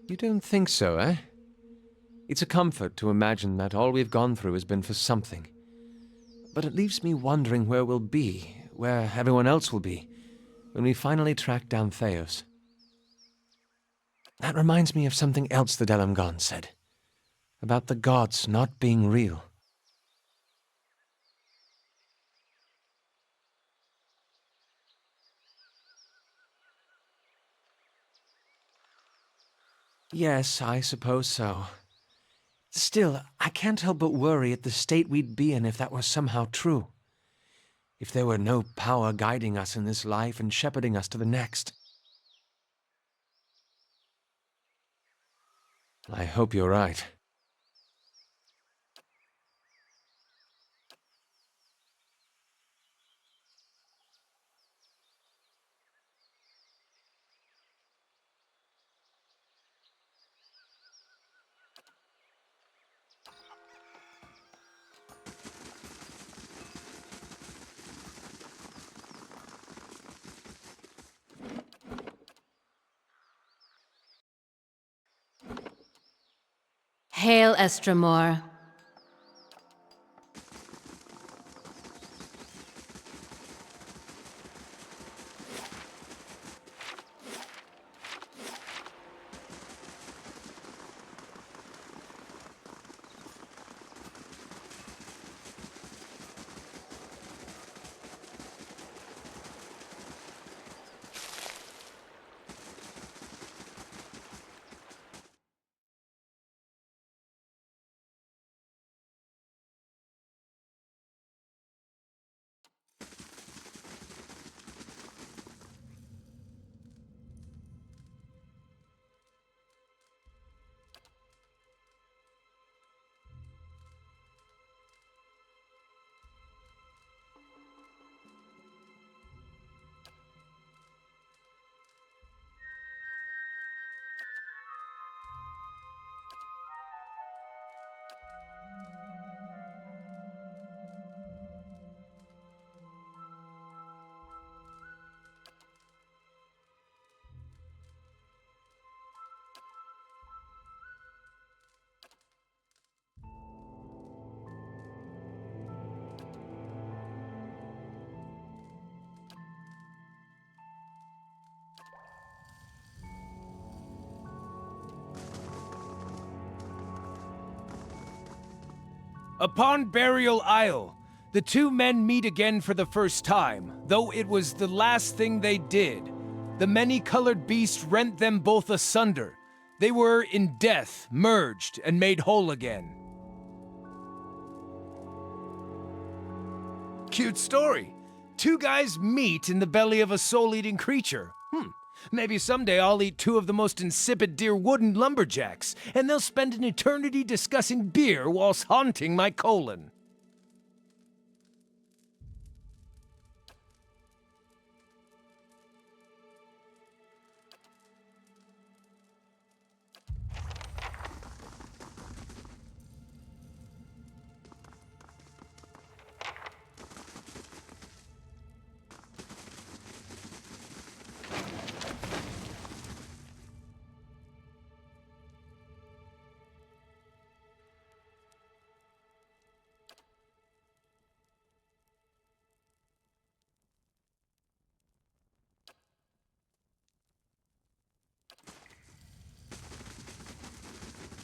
You don't think so, eh? It's a comfort to imagine that all we've gone through has been for something. But it leaves me wondering where we'll be, where everyone else will be, when we finally track down Theos. That reminds me of something else the Delamgon said. About the gods not being real. Yes, I suppose so. Still, I can't help but worry at the state we'd be in if that were somehow true. If there were no power guiding us in this life and shepherding us to the next. I hope you're right. Hail, Estramor. Upon Burial Isle, the two men meet again for the first time, though it was the last thing they did. The many-colored beast rent them both asunder. They were, in death, merged and made whole again. Cute story. Two guys meet in the belly of a soul-eating creature. Maybe someday I'll eat two of the most insipid deer wooden lumberjacks, and they'll spend an eternity discussing beer whilst haunting my colon.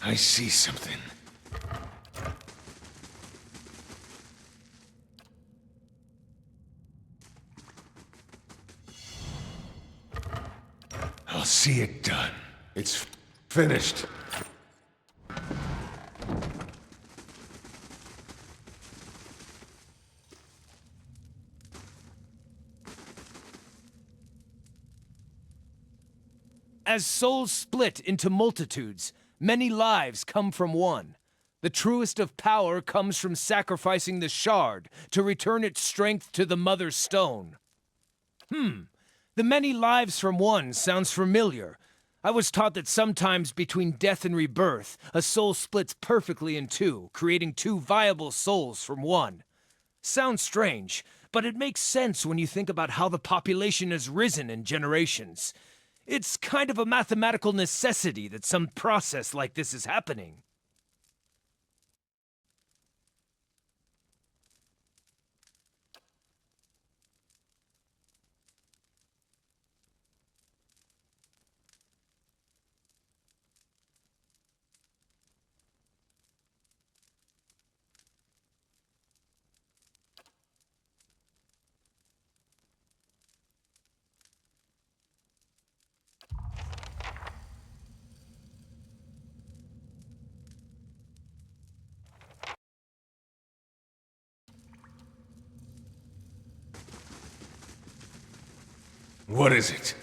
I see something. I'll see it done. It's finished. As souls split into multitudes, many lives come from one. The truest of power comes from sacrificing the shard to return its strength to the Mother Stone. The many lives from one sounds familiar. I was taught that sometimes between death and rebirth, a soul splits perfectly in two, creating two viable souls from one. Sounds strange, but it makes sense when you think about how the population has risen in generations. It's kind of a mathematical necessity that some process like this is happening. What is it?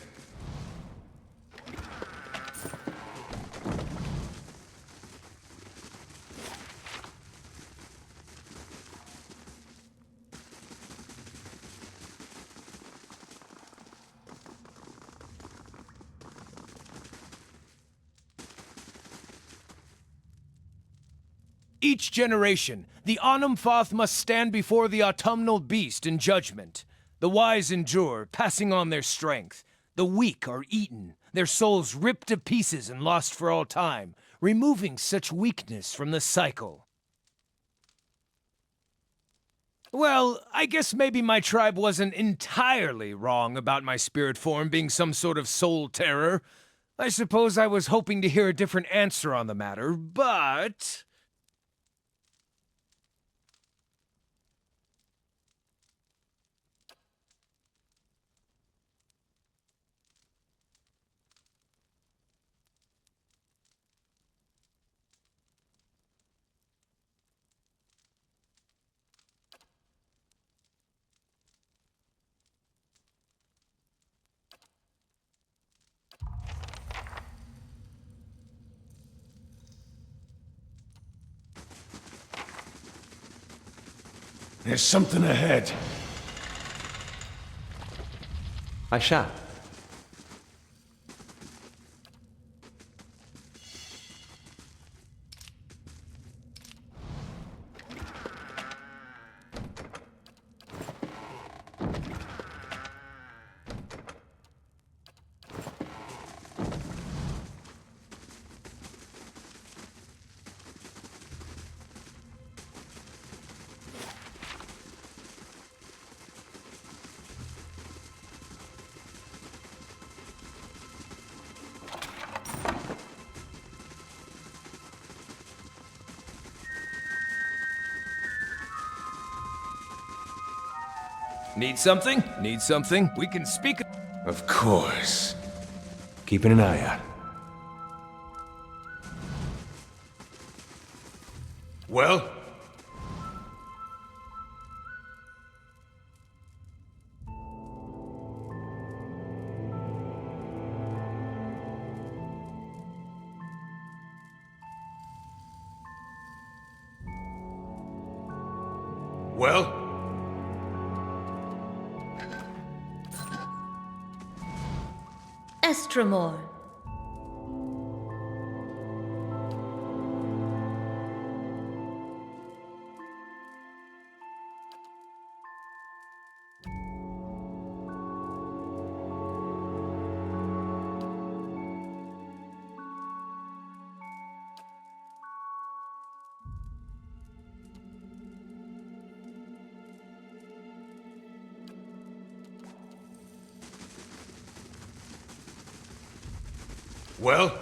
Each generation, the Anumfoth must stand before the autumnal beast in judgment. The wise endure, passing on their strength. The weak are eaten, their souls ripped to pieces and lost for all time, removing such weakness from the cycle. Well, I guess maybe my tribe wasn't entirely wrong about my spirit form being some sort of soul terror. I suppose I was hoping to hear a different answer on the matter, but... There's something ahead. I shall. Need something? Need something? We can speak... Of course. Keeping an eye out. Well? Well? Estremor. Well?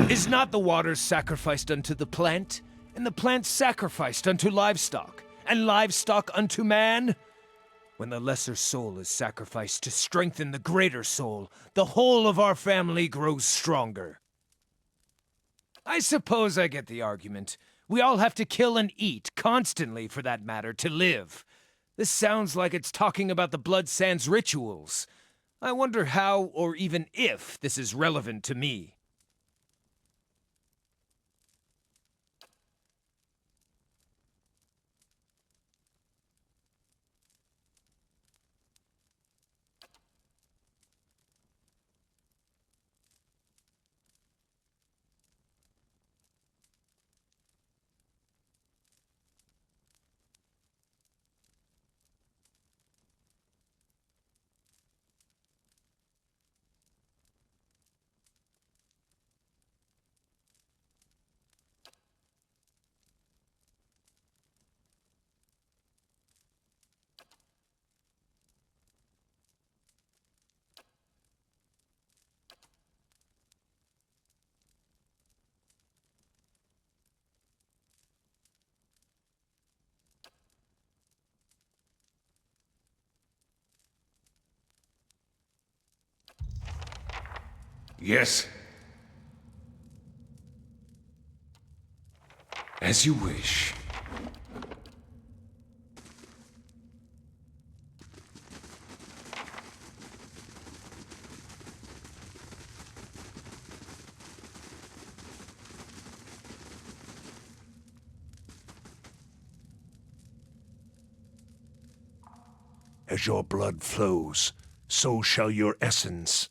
Is not the water sacrificed unto the plant, and the plant sacrificed unto livestock, and livestock unto man? When the lesser soul is sacrificed to strengthen the greater soul, the whole of our family grows stronger. I suppose I get the argument. We all have to kill and eat, constantly for that matter, to live. This sounds like it's talking about the Blood Sands rituals. I wonder how, or even if, this is relevant to me. Yes. As you wish. As your blood flows, so shall your essence.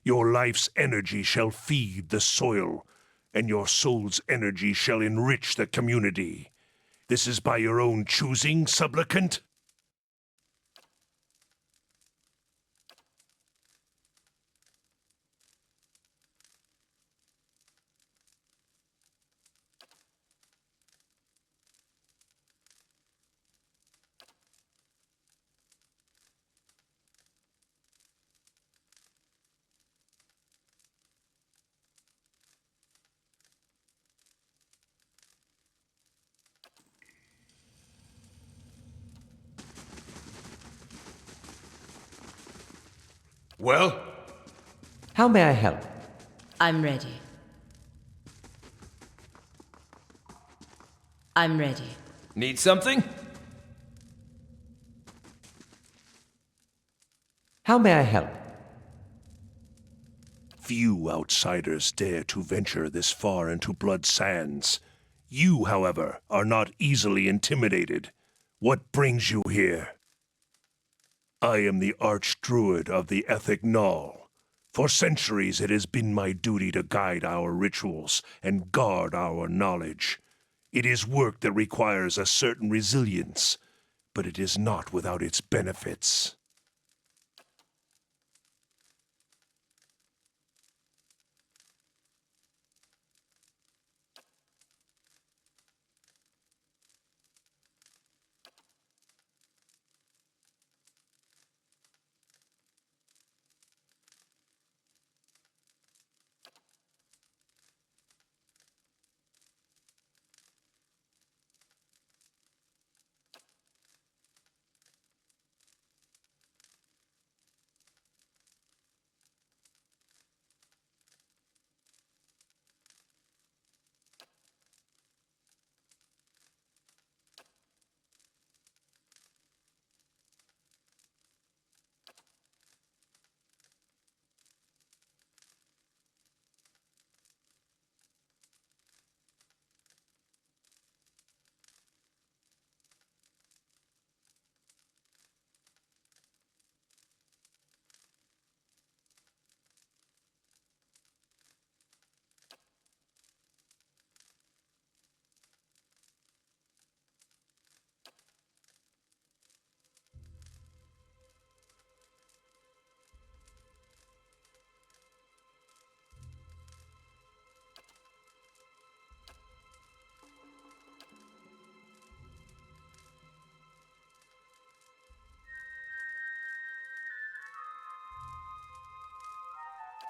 Your life's energy shall feed the soil, and your soul's energy shall enrich the community. This is by your own choosing, supplicant? Well? How may I help? I'm ready. I'm ready. Need something? How may I help? Few outsiders dare to venture this far into Blood Sands. You, however, are not easily intimidated. What brings you here? I am the Archdruid of the Ethic Null. For centuries it has been my duty to guide our rituals and guard our knowledge. It is work that requires a certain resilience, but it is not without its benefits.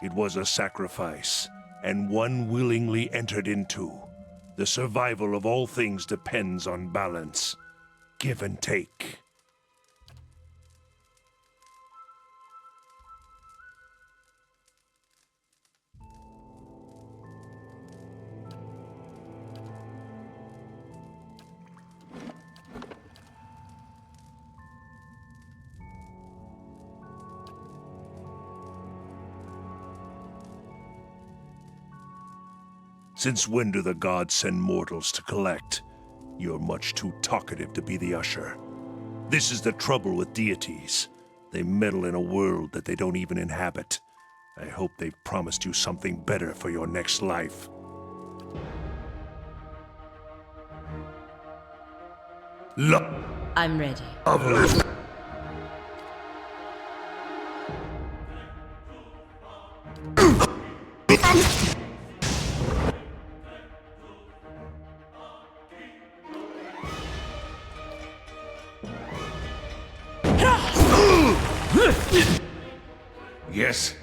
It was a sacrifice, and one willingly entered into. The survival of all things depends on balance. Give and take. Since when do the gods send mortals to collect? You're much too talkative to be the usher. This is the trouble with deities. They meddle in a world that they don't even inhabit. I hope they've promised you something better for your next life. I'm ready. Yes.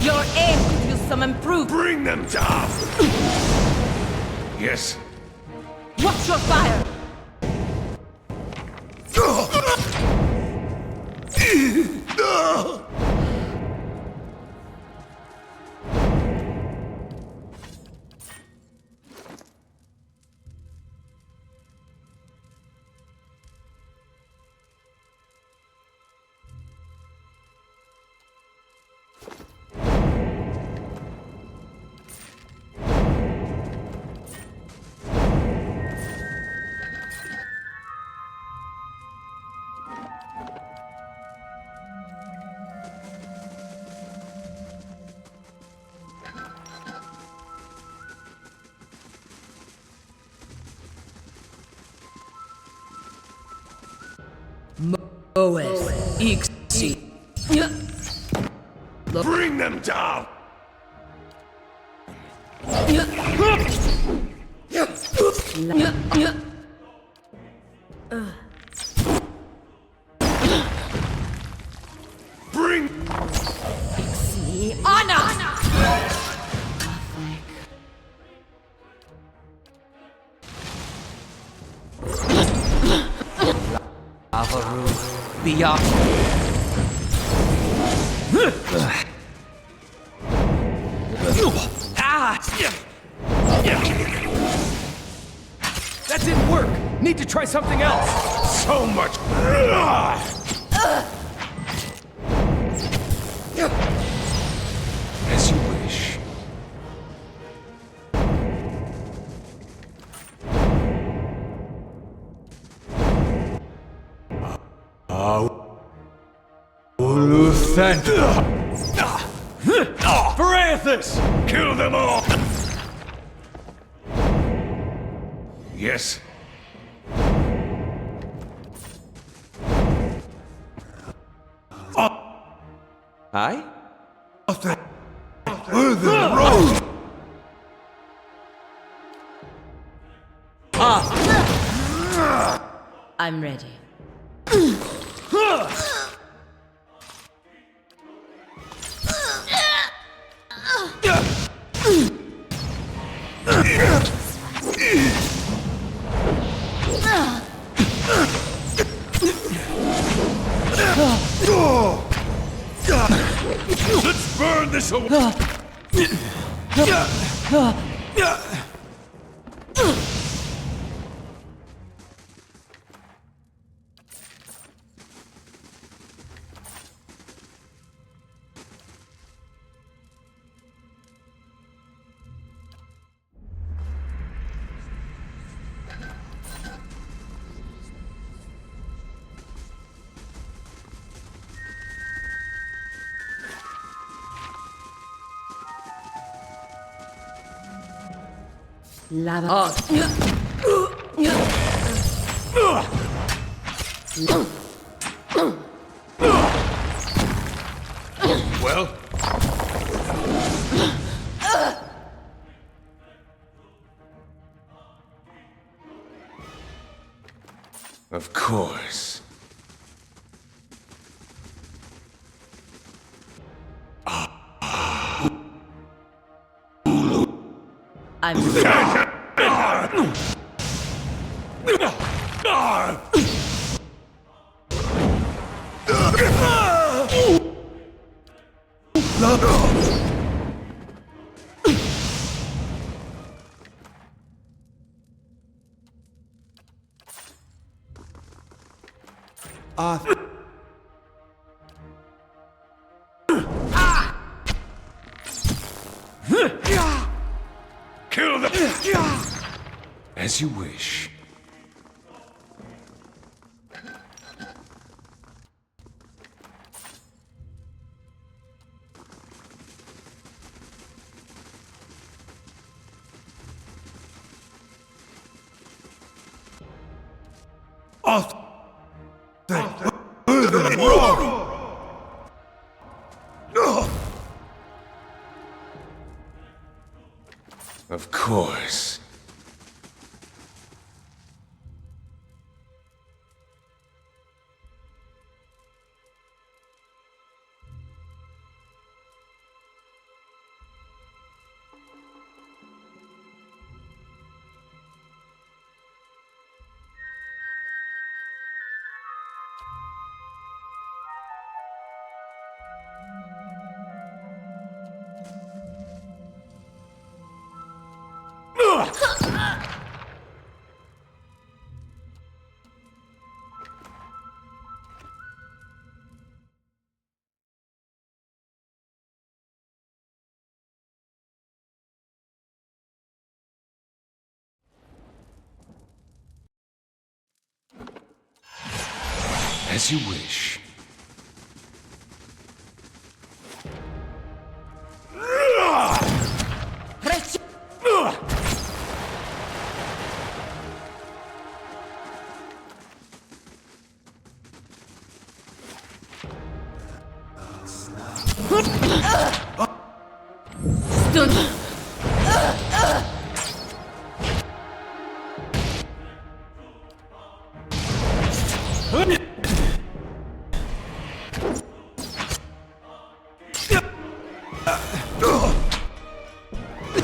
Your aim could use some improvement. Bring them down! Yes. Watch your fire! OS Ixi. Bring them down! Bring... Anna! Beyond. That didn't work! Need to try something else! So much... As you wish. Parathis! Kill them all! Yes. Aye? I'm ready. Let's burn this away! Lava. Well? Of course. I'm Kill them! As you wish. course. As you wish.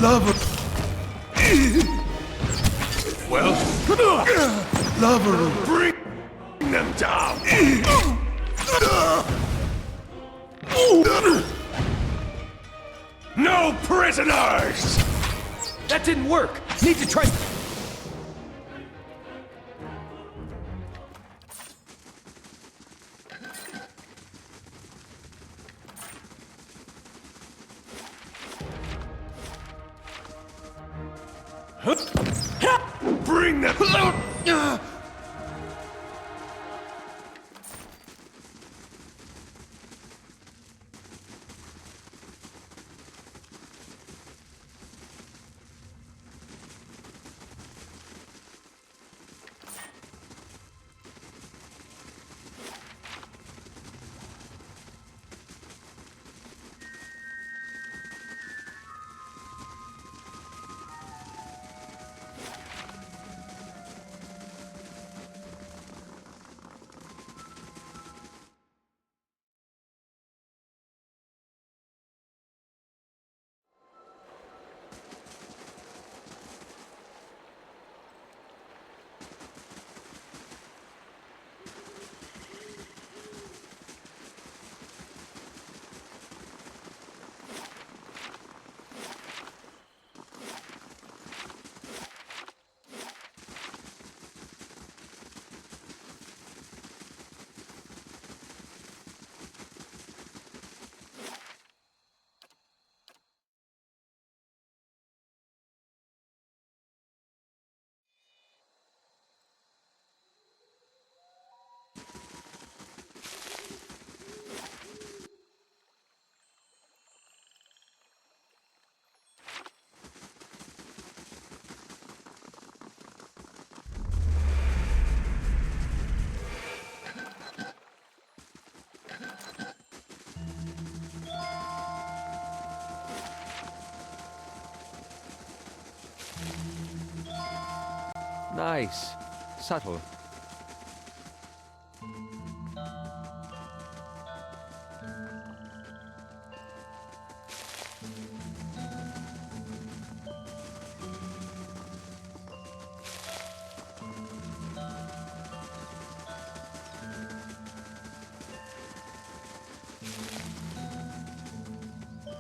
Lover. Well, Lover. bring them down. No prisoners! That didn't work! Need to try... Bring them. Nice. Subtle.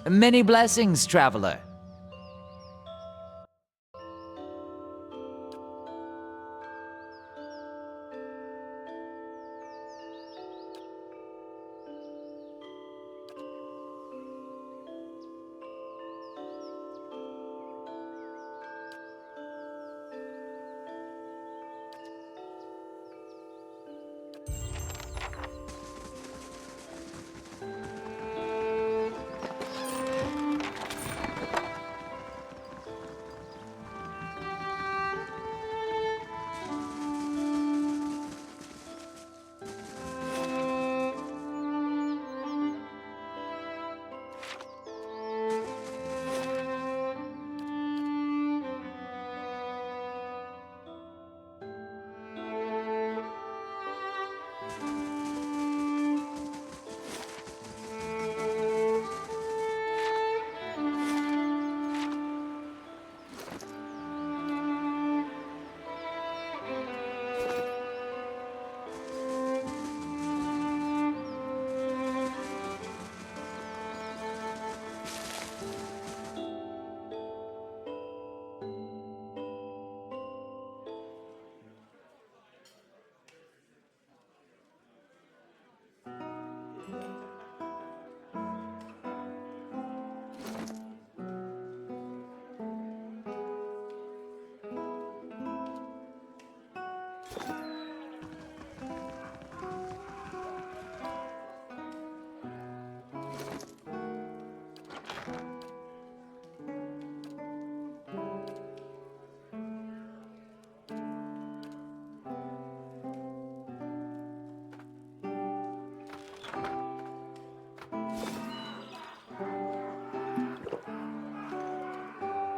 Many blessings, traveler.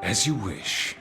As you wish.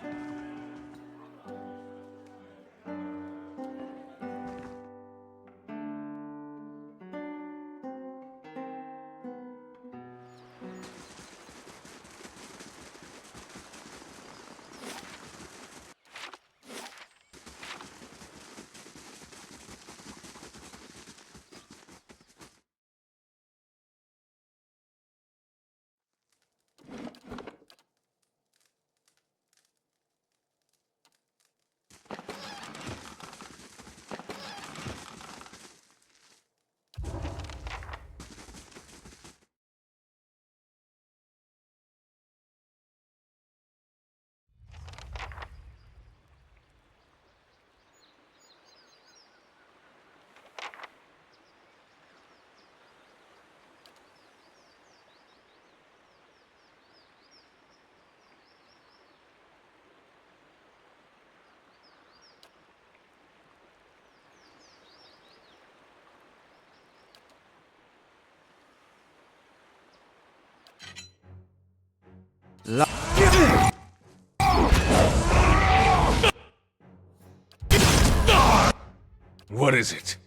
What is it?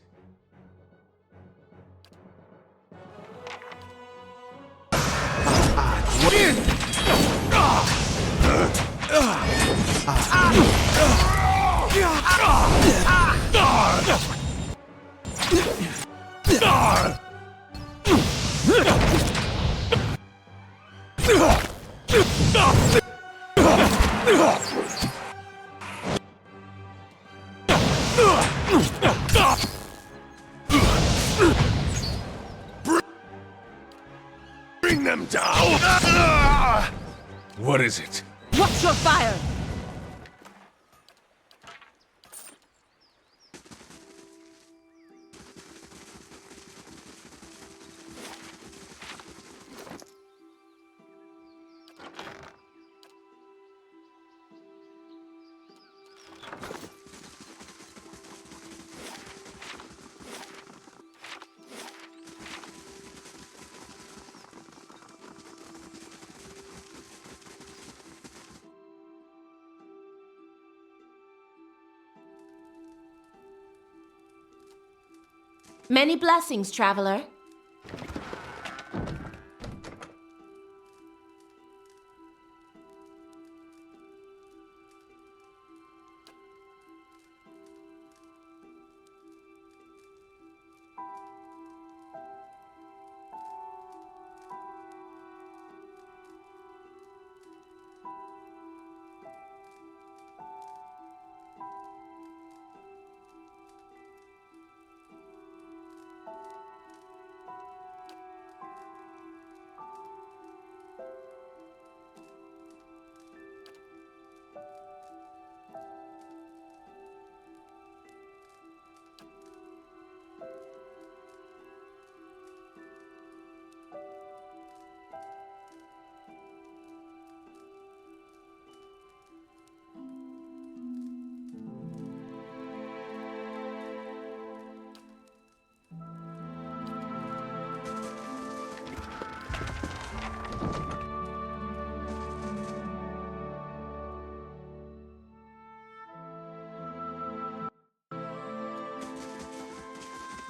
Bring them down! What is it? Watch your fire! Many blessings, traveler.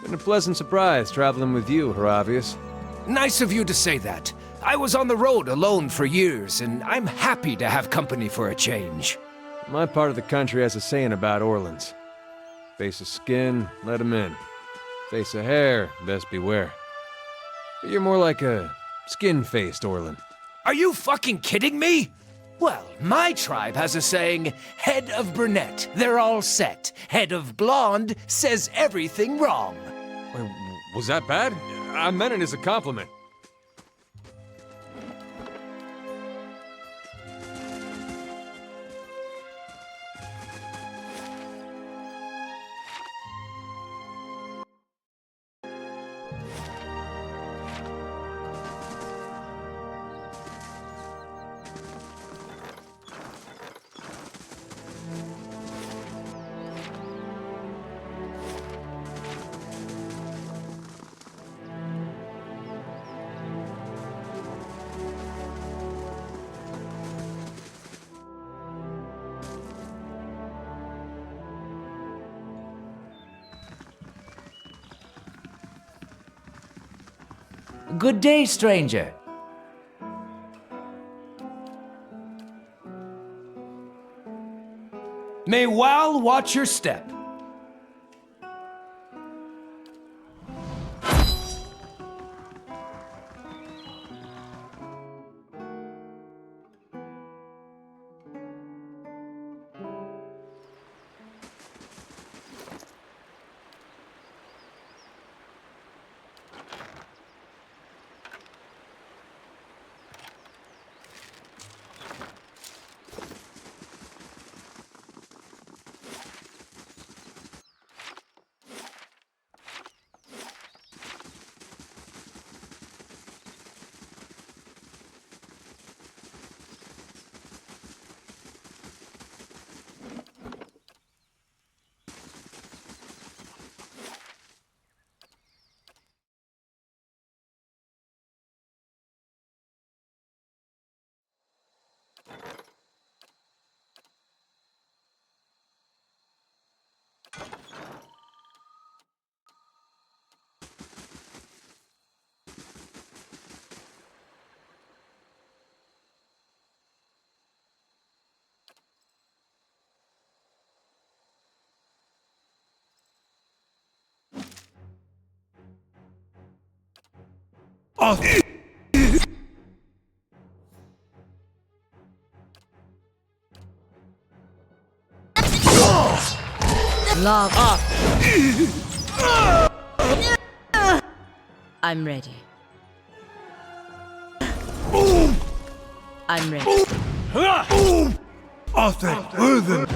Been a pleasant surprise traveling with you, Haravius. Nice of you to say that. I was on the road alone for years, and I'm happy to have company for a change. My part of the country has a saying about Orlans. Face of skin, let 'em in. Face of hair, best beware. But you're more like a skin-faced Orlan. Are you fucking kidding me? Well, my tribe has a saying, head of brunette, they're all set. Head of blonde says everything wrong. Wait, was that bad? I meant it as a compliment. Good day, stranger. May Wal watch your step. Lava. I'm ready. I'm ready. Arthur, Earthen!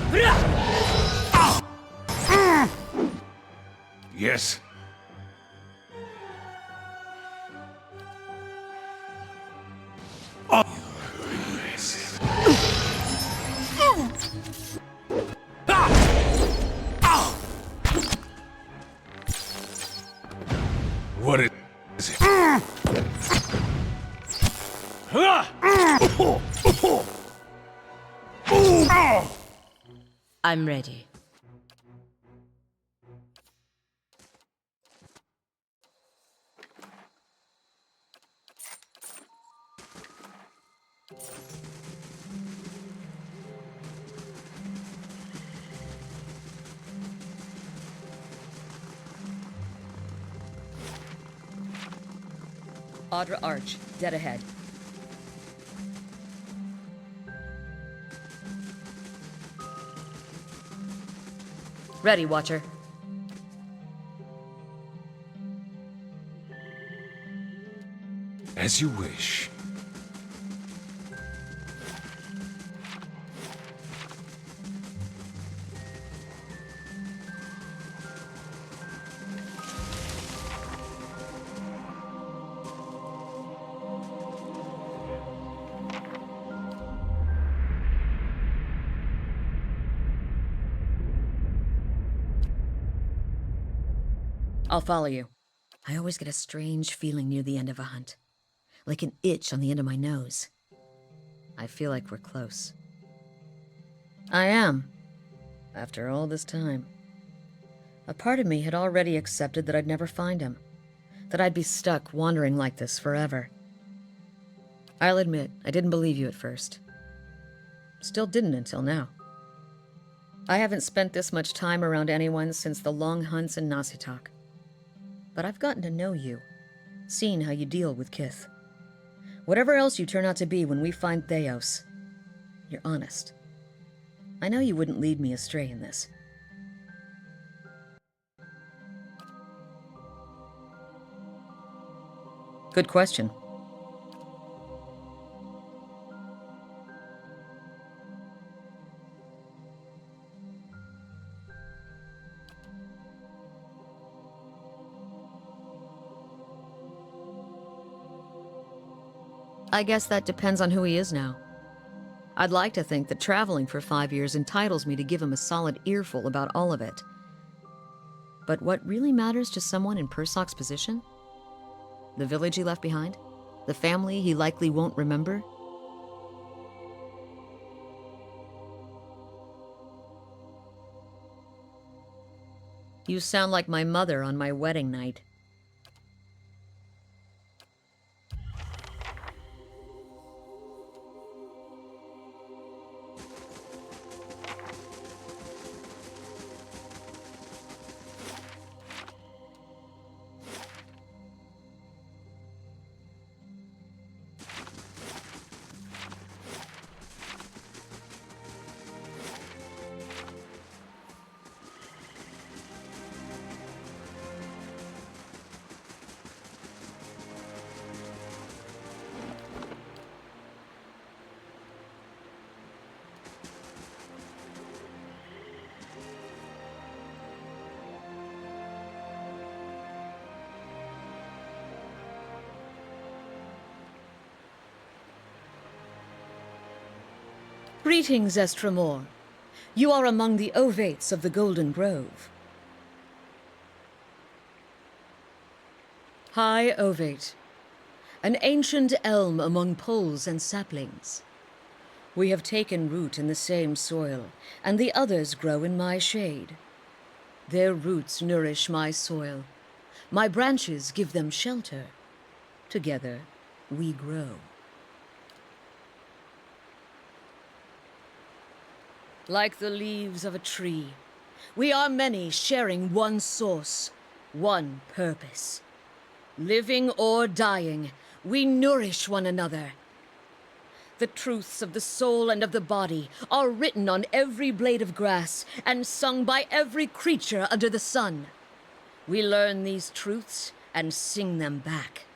Yes. What is it? I'm ready. Audra Arch, dead ahead. Ready, Watcher. As you wish. I'll follow you. I always get a strange feeling near the end of a hunt. Like an itch on the end of my nose. I feel like we're close. I am. After all this time. A part of me had already accepted that I'd never find him. That I'd be stuck wandering like this forever. I'll admit, I didn't believe you at first. Still didn't until now. I haven't spent this much time around anyone since the long hunts in Nasitok. But I've gotten to know you, seen how you deal with Kith. Whatever else you turn out to be when we find Theos, you're honest. I know you wouldn't lead me astray in this. Good question. I guess that depends on who he is now. I'd like to think that traveling for 5 years entitles me to give him a solid earful about all of it. But what really matters to someone in Persoc's position? The village he left behind? The family he likely won't remember? You sound like my mother on my wedding night. Greetings, Estremor. You are among the Ovates of the Golden Grove. High Ovate, an ancient elm among poles and saplings. We have taken root in the same soil, and the others grow in my shade. Their roots nourish my soil. My branches give them shelter. Together, we grow. Like the leaves of a tree, we are many sharing one source, one purpose. Living or dying, we nourish one another. The truths of the soul and of the body are written on every blade of grass and sung by every creature under the sun. We learn these truths and sing them back.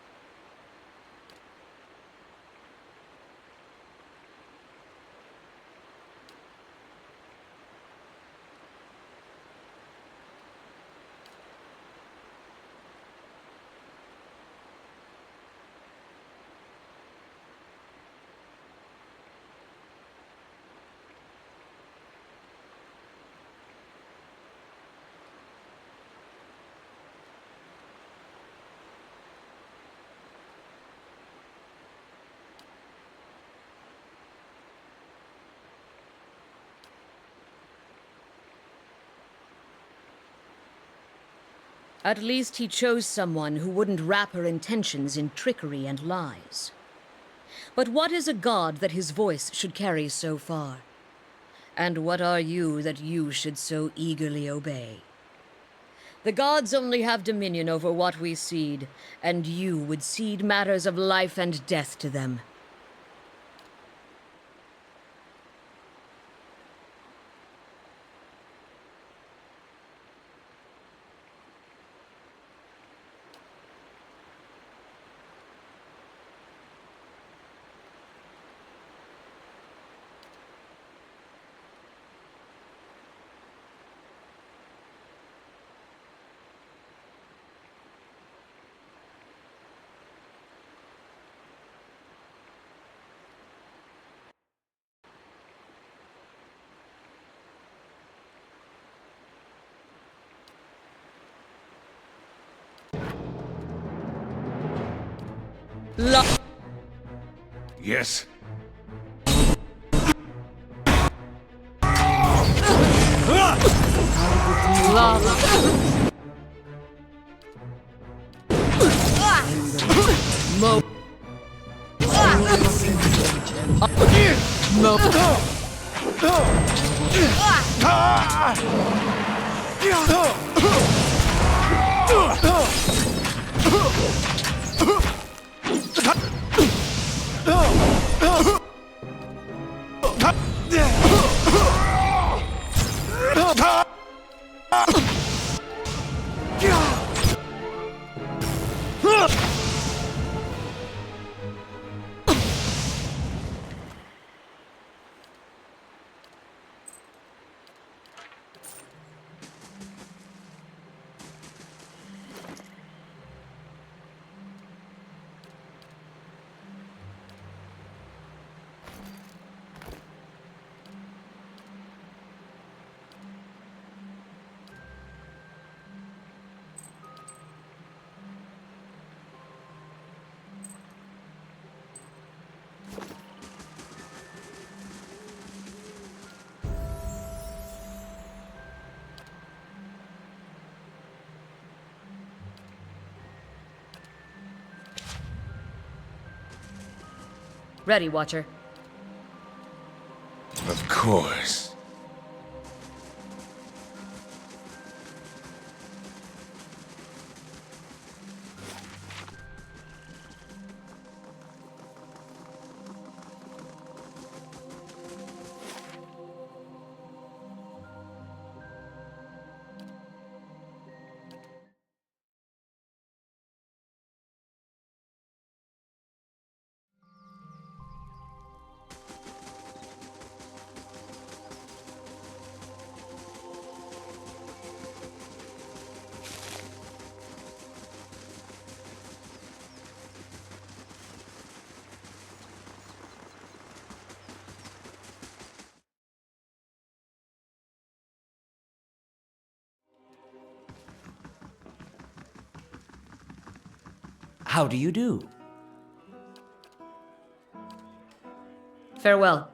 At least he chose someone who wouldn't wrap her intentions in trickery and lies. But what is a god that his voice should carry so far? And what are you that you should so eagerly obey? The gods only have dominion over what we cede, and you would cede matters of life and death to them. Yes. Ready, Watcher. Of course. How do you do? Farewell.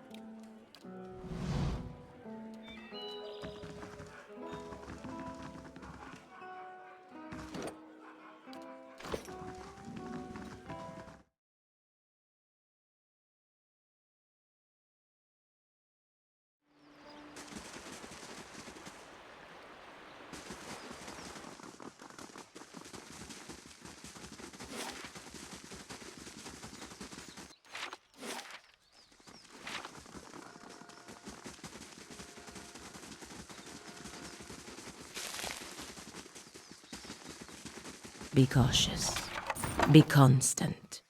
Be cautious. Be constant.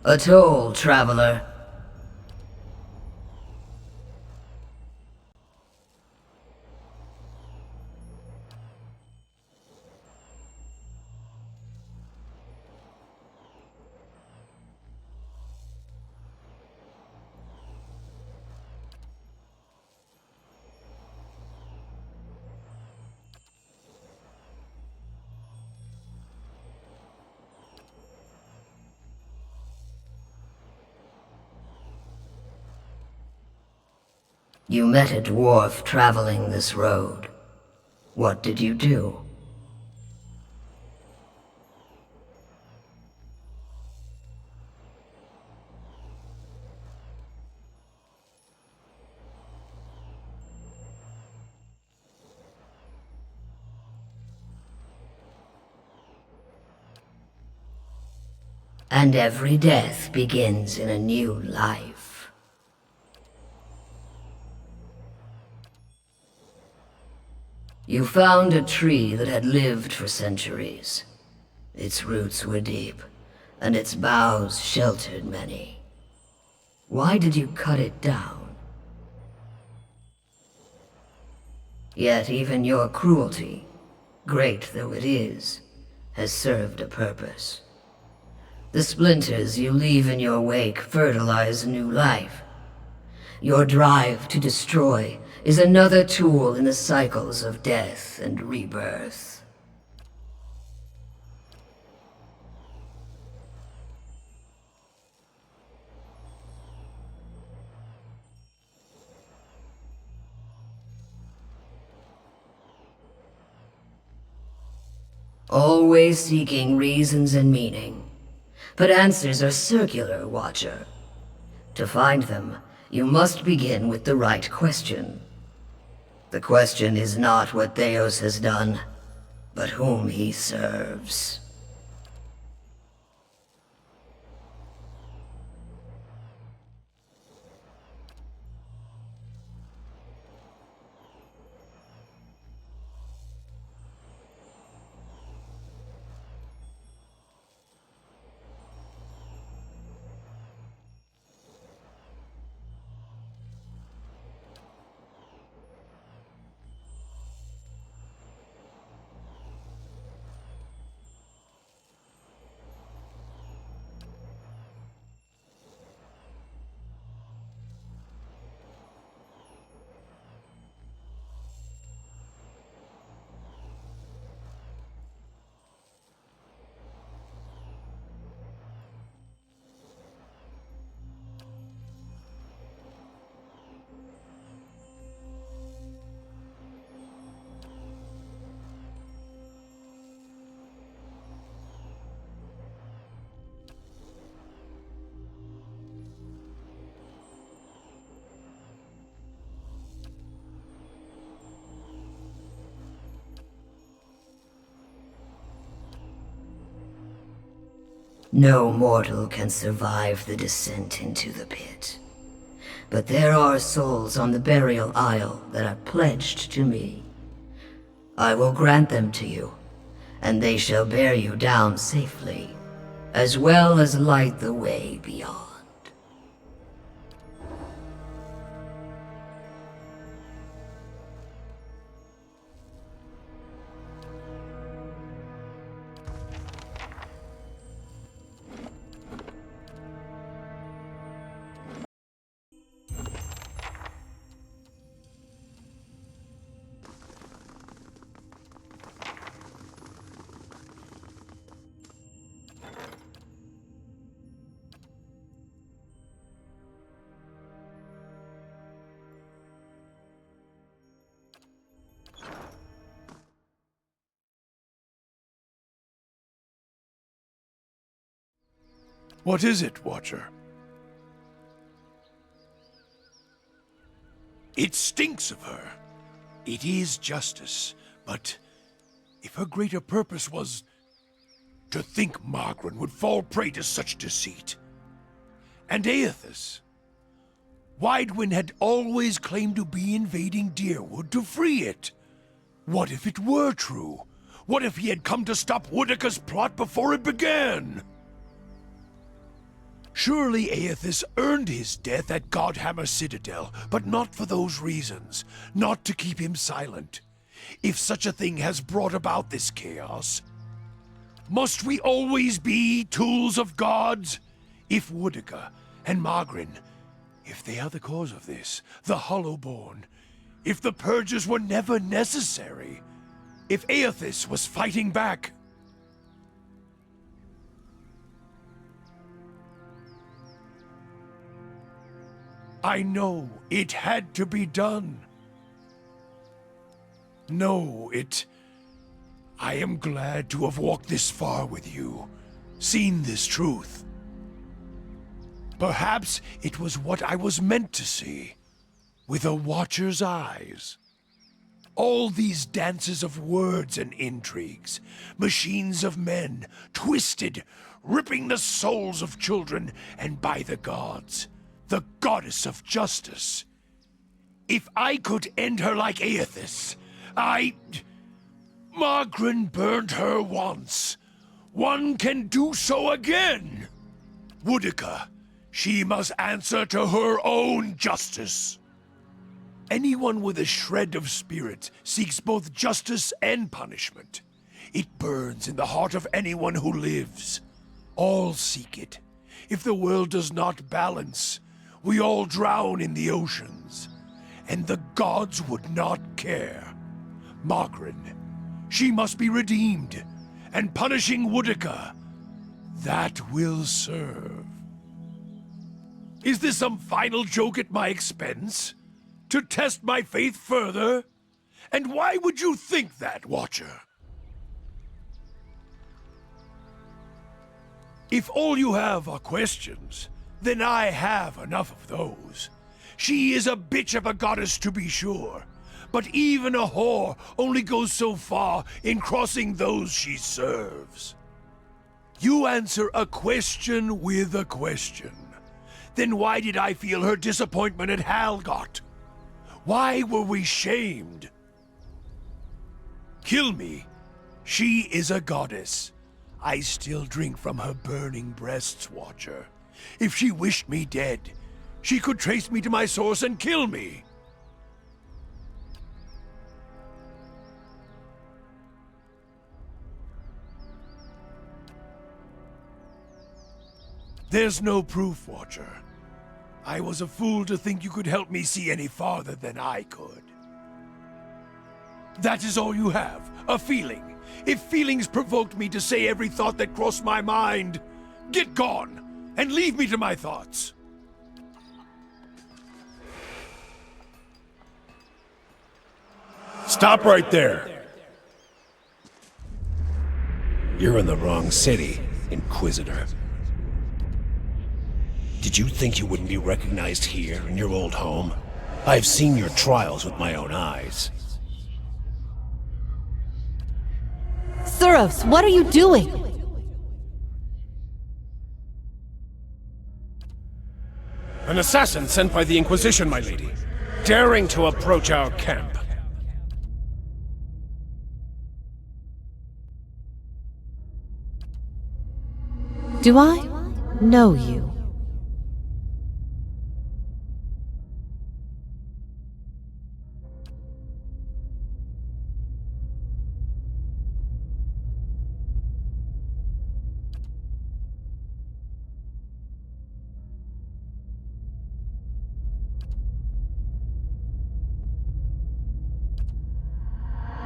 A toll, traveler. You met a dwarf traveling this road. What did you do? And every death begins in a new life. You found a tree that had lived for centuries. Its roots were deep, and its boughs sheltered many. Why did you cut it down? Yet even your cruelty, great though it is, has served a purpose. The splinters you leave in your wake fertilize new life. Your drive to destroy is another tool in the cycles of death and rebirth. Always seeking reasons and meaning. But answers are circular, Watcher. To find them, you must begin with the right question. The question is not what Theos has done, but whom he serves. No mortal can survive the descent into the pit. But there are souls on the burial isle that are pledged to me. I will grant them to you, and they shall bear you down safely, as well as light the way beyond. What is it, Watcher? It stinks of her. It is justice, but if her greater purpose was to think Margaret would fall prey to such deceit. And Aethys, Widewind had always claimed to be invading Deerwood to free it. What if it were true? What if he had come to stop Woodica's plot before it began? Surely Aethys earned his death at Godhammer Citadel, but not for those reasons, not to keep him silent. If such a thing has brought about this chaos, must we always be tools of gods? If Woodica and Magrin, if they are the cause of this, the Hollowborn, if the purges were never necessary, if Aethys was fighting back, I know it had to be done. No, I am glad to have walked this far with you, seen this truth. Perhaps it was what I was meant to see, with a watcher's eyes. All these dances of words and intrigues, machines of men, twisted, ripping the souls of children, and by the gods, the goddess of justice. If I could end her like Aethys, Margaret burned her once. One can do so again. Woodica, she must answer to her own justice. Anyone with a shred of spirit seeks both justice and punishment. It burns in the heart of anyone who lives. All seek it. If the world does not balance, we all drown in the oceans, and the gods would not care. Margaret, she must be redeemed, and punishing Woodica, that will serve. Is this some final joke at my expense? To test my faith further? And why would you think that, Watcher? If all you have are questions, then I have enough of those. She is a bitch of a goddess, to be sure, but even a whore only goes so far in crossing those she serves. You answer a question with a question. Then why did I feel her disappointment at Halgot? Why were we shamed? Kill me. She is a goddess. I still drink from her burning breasts, Watcher. If she wished me dead, she could trace me to my source and kill me. There's no proof, Watcher. I was a fool to think you could help me see any farther than I could. That is all you have, a feeling. If feelings provoked me to say every thought that crossed my mind, get gone, and leave me to my thoughts. Stop right there. You're in the wrong city, Inquisitor. Did you think you wouldn't be recognized here in your old home? I've seen your trials with my own eyes. Suros, what are you doing? An assassin sent by the Inquisition, my lady, daring to approach our camp. Do I know you?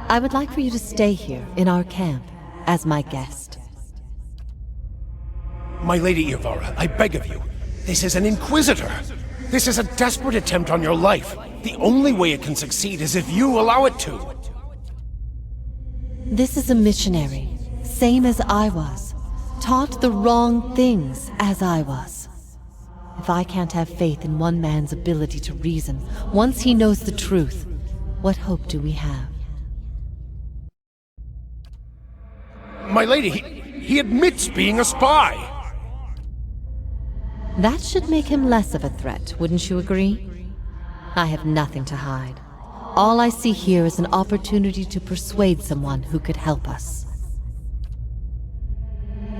I would like for you to stay here in our camp as my guest. My lady Ivara, I beg of you. This is an Inquisitor. This is a desperate attempt on your life. The only way it can succeed is if you allow it to. This is a missionary, same as I was, taught the wrong things as I was. If I can't have faith in one man's ability to reason, once he knows the truth, what hope do we have? My lady, he admits being a spy. That should make him less of a threat, wouldn't you agree? I have nothing to hide. All I see here is an opportunity to persuade someone who could help us.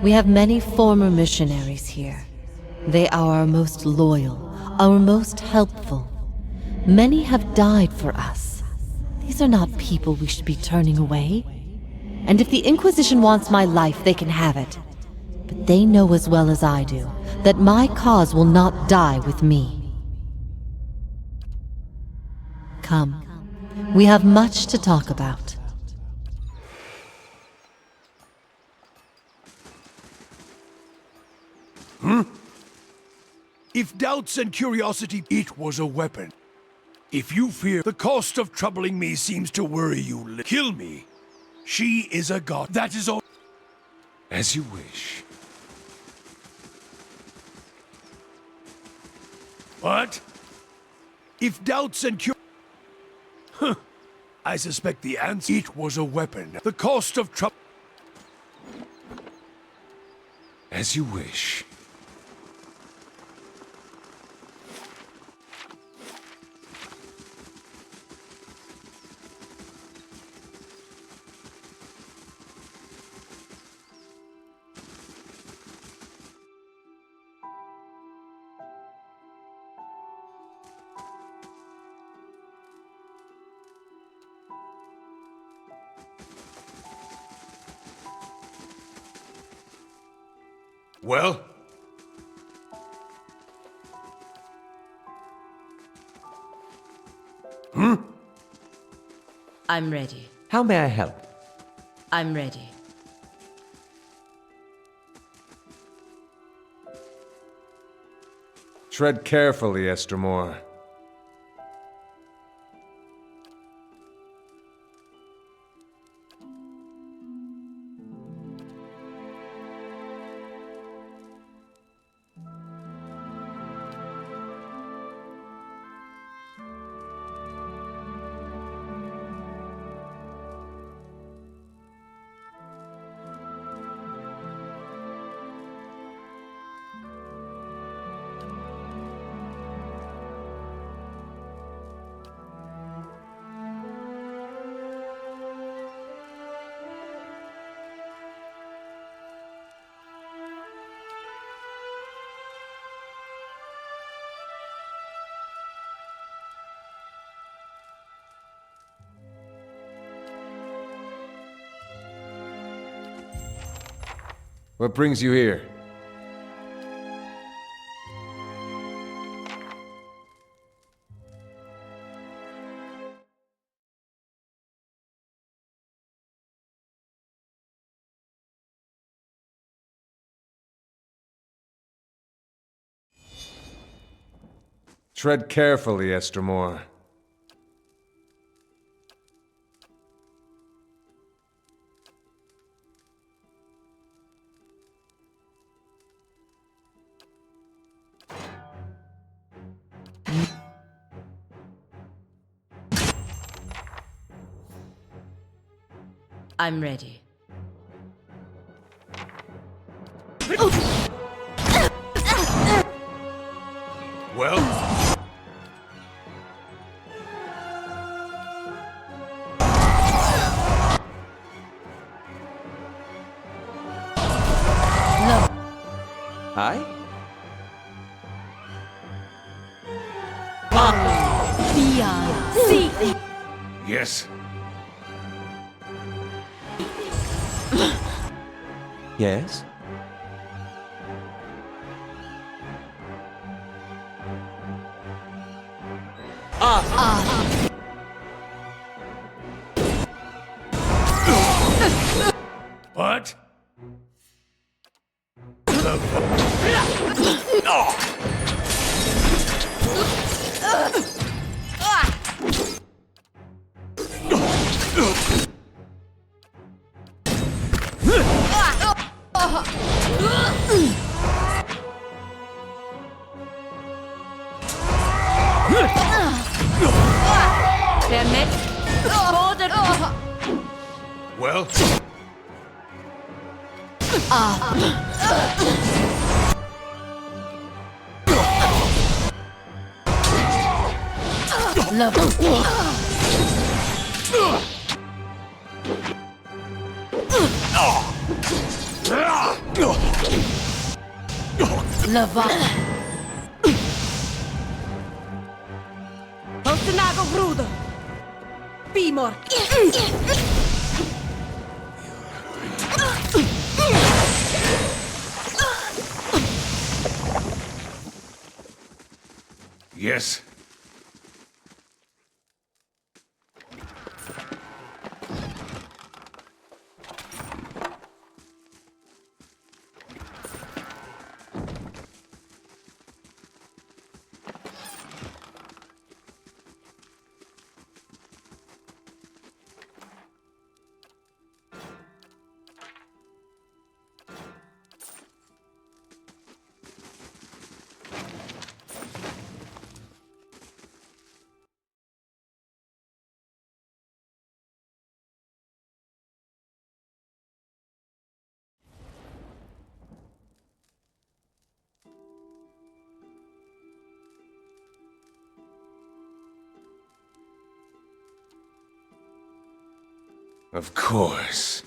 We have many former missionaries here. They are our most loyal, our most helpful. Many have died for us. These are not people we should be turning away. And if the Inquisition wants my life, they can have it. But they know as well as I do that my cause will not die with me. Come, we have much to talk about. If doubts and curiosity, it was a weapon. If you fear the cost of troubling me seems to worry you, kill me. She is a god. That is all. As you wish. What? If doubts and I suspect the answer. It was a weapon. The cost of trouble. As you wish. Well? I'm ready. How may I help? I'm ready. Tread carefully, Estermore. What brings you here? Tread carefully, Estermore. I'm ready. Well? Aye? Yes. Yes? What? Well? Postinago Bruder! Bimor! Yes. Of course.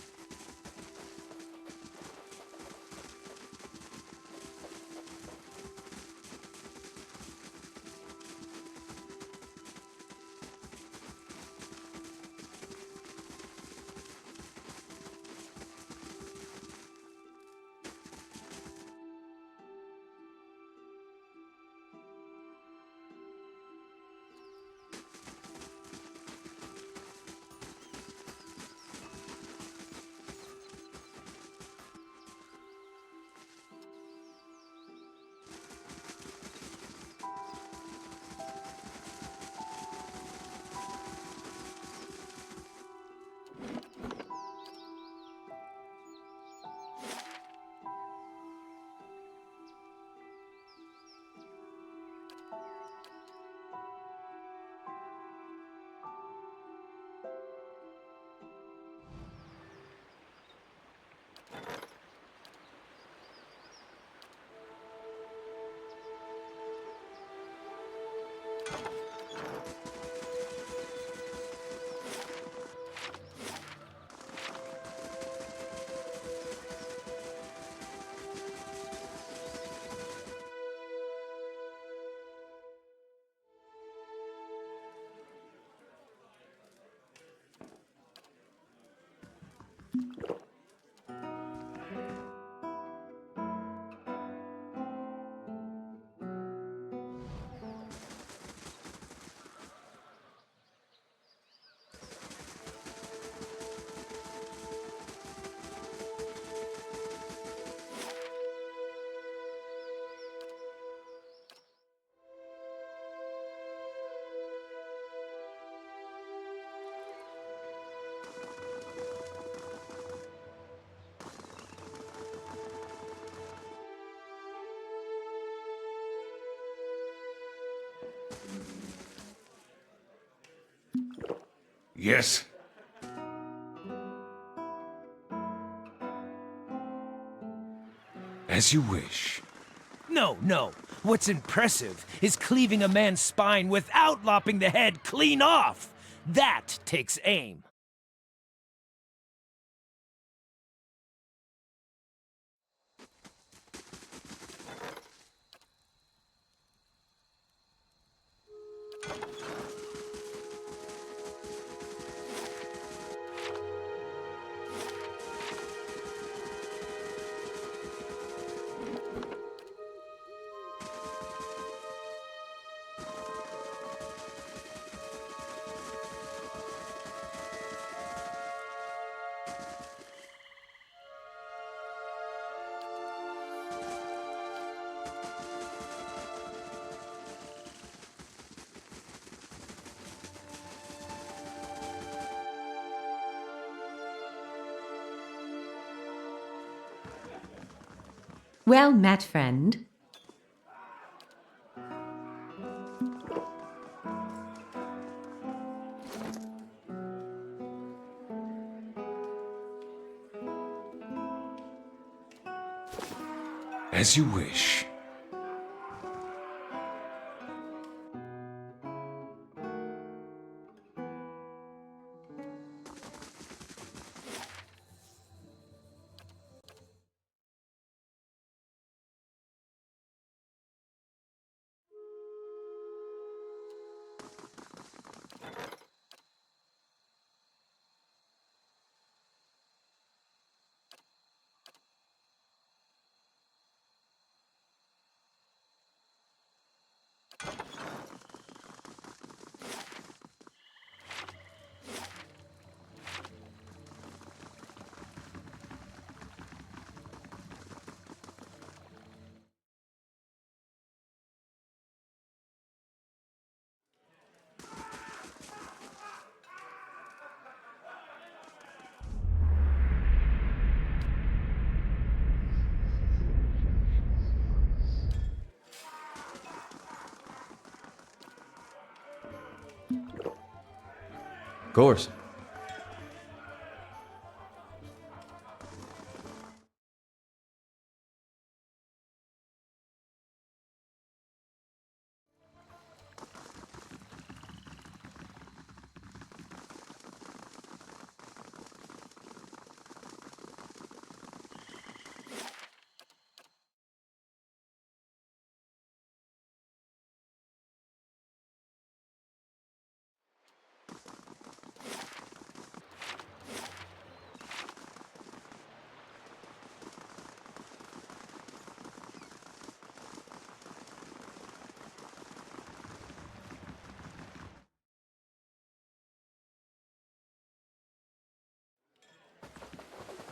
Yes? As you wish. No, no. What's impressive is cleaving a man's spine without lopping the head clean off. That takes aim. Well met, friend. As you wish. Of course.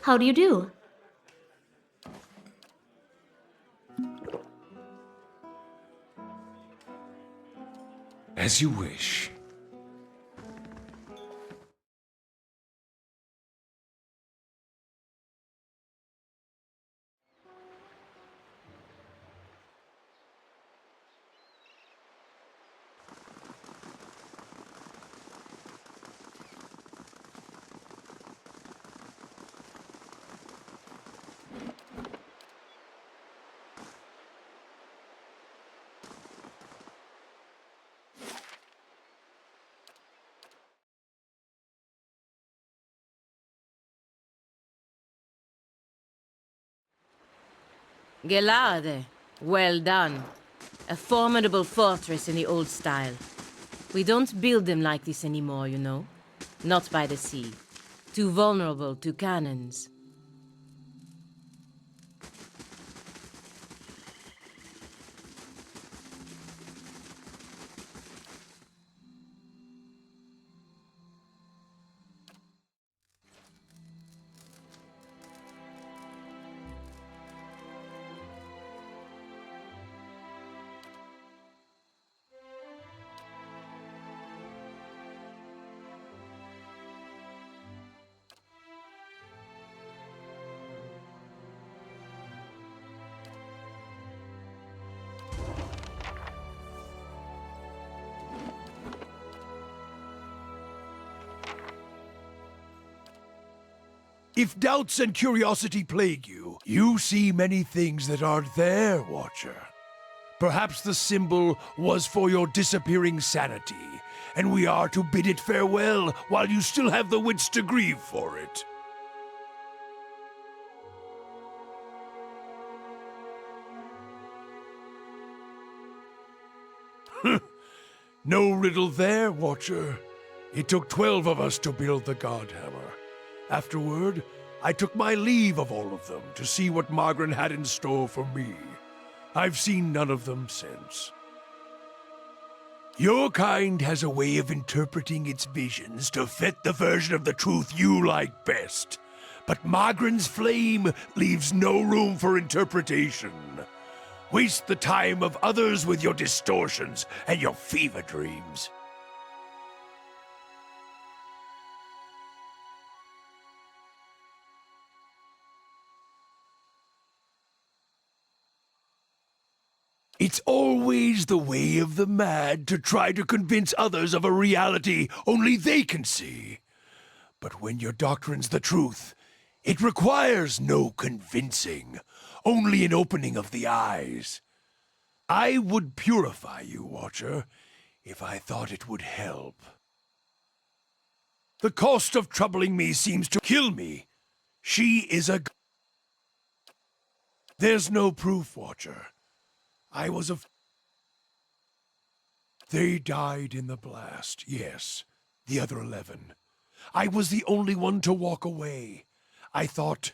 How do you do? As you wish. Gelade, well done. A formidable fortress in the old style. We don't build them like this anymore, you know. Not by the sea. Too vulnerable to cannons. If doubts and curiosity plague you, you see many things that aren't there, Watcher. Perhaps the symbol was for your disappearing sanity, and we are to bid it farewell while you still have the wits to grieve for it. No riddle there, Watcher. It took 12 of us to build the Godhammer. Afterward, I took my leave of all of them to see what Margaret had in store for me. I've seen none of them since. Your kind has a way of interpreting its visions to fit the version of the truth you like best. But Margaret's flame leaves no room for interpretation. Waste the time of others with your distortions and your fever dreams. It's always the way of the mad to try to convince others of a reality only they can see. But when your doctrine's the truth, it requires no convincing, only an opening of the eyes. I would purify you, Watcher, if I thought it would help. The cost of troubling me seems to kill me. She is a... There's no proof, Watcher. I was a... They died in the blast, yes. The other 11. I was the only one to walk away. I thought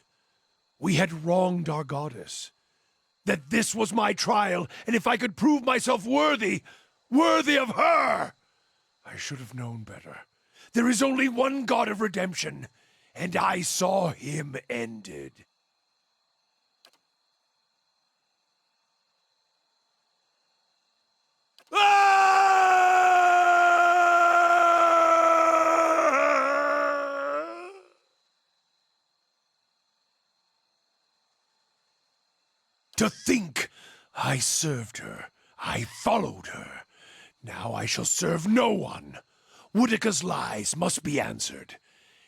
we had wronged our goddess. That this was my trial, and if I could prove myself worthy of her! I should have known better. There is only one God of redemption, and I saw him ended. To think I served her, I followed her. Now I shall serve no one. Woodica's lies must be answered.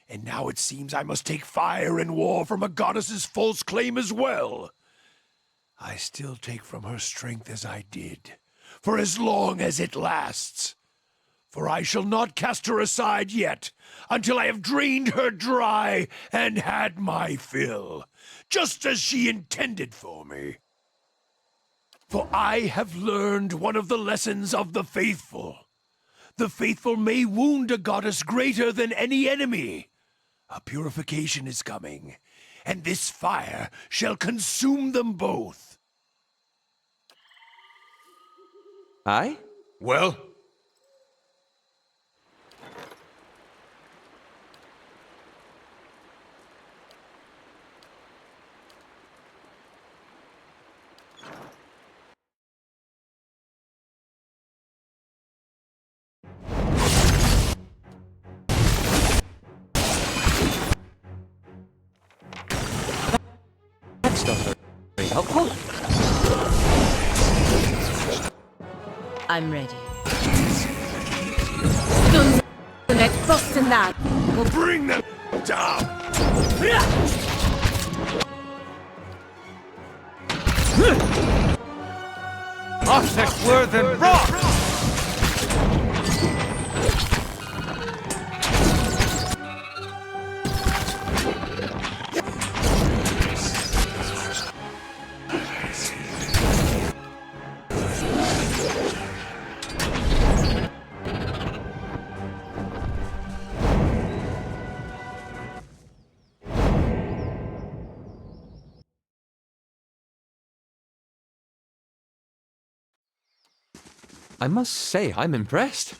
And now it seems I must take fire and war from a goddess's false claim as well. I still take from her strength as I did, for as long as it lasts. For I shall not cast her aside yet, until I have drained her dry and had my fill, just as she intended for me. For I have learned one of the lessons of the faithful. The faithful may wound a goddess greater than any enemy. A purification is coming, and this fire shall consume them both. Aye? Well? That's not very helpful. I'm ready. Guns and let frost in that. We'll bring them down. Object worth and rock! I must say, I'm impressed.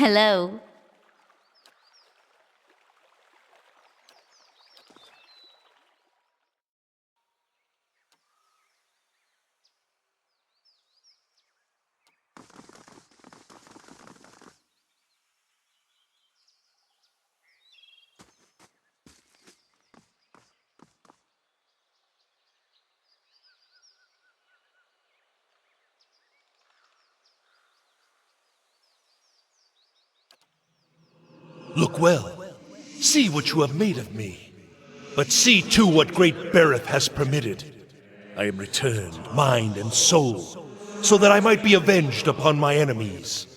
Hello. Look well. See what you have made of me. But see too what great Berith has permitted. I am returned, mind and soul, so that I might be avenged upon my enemies.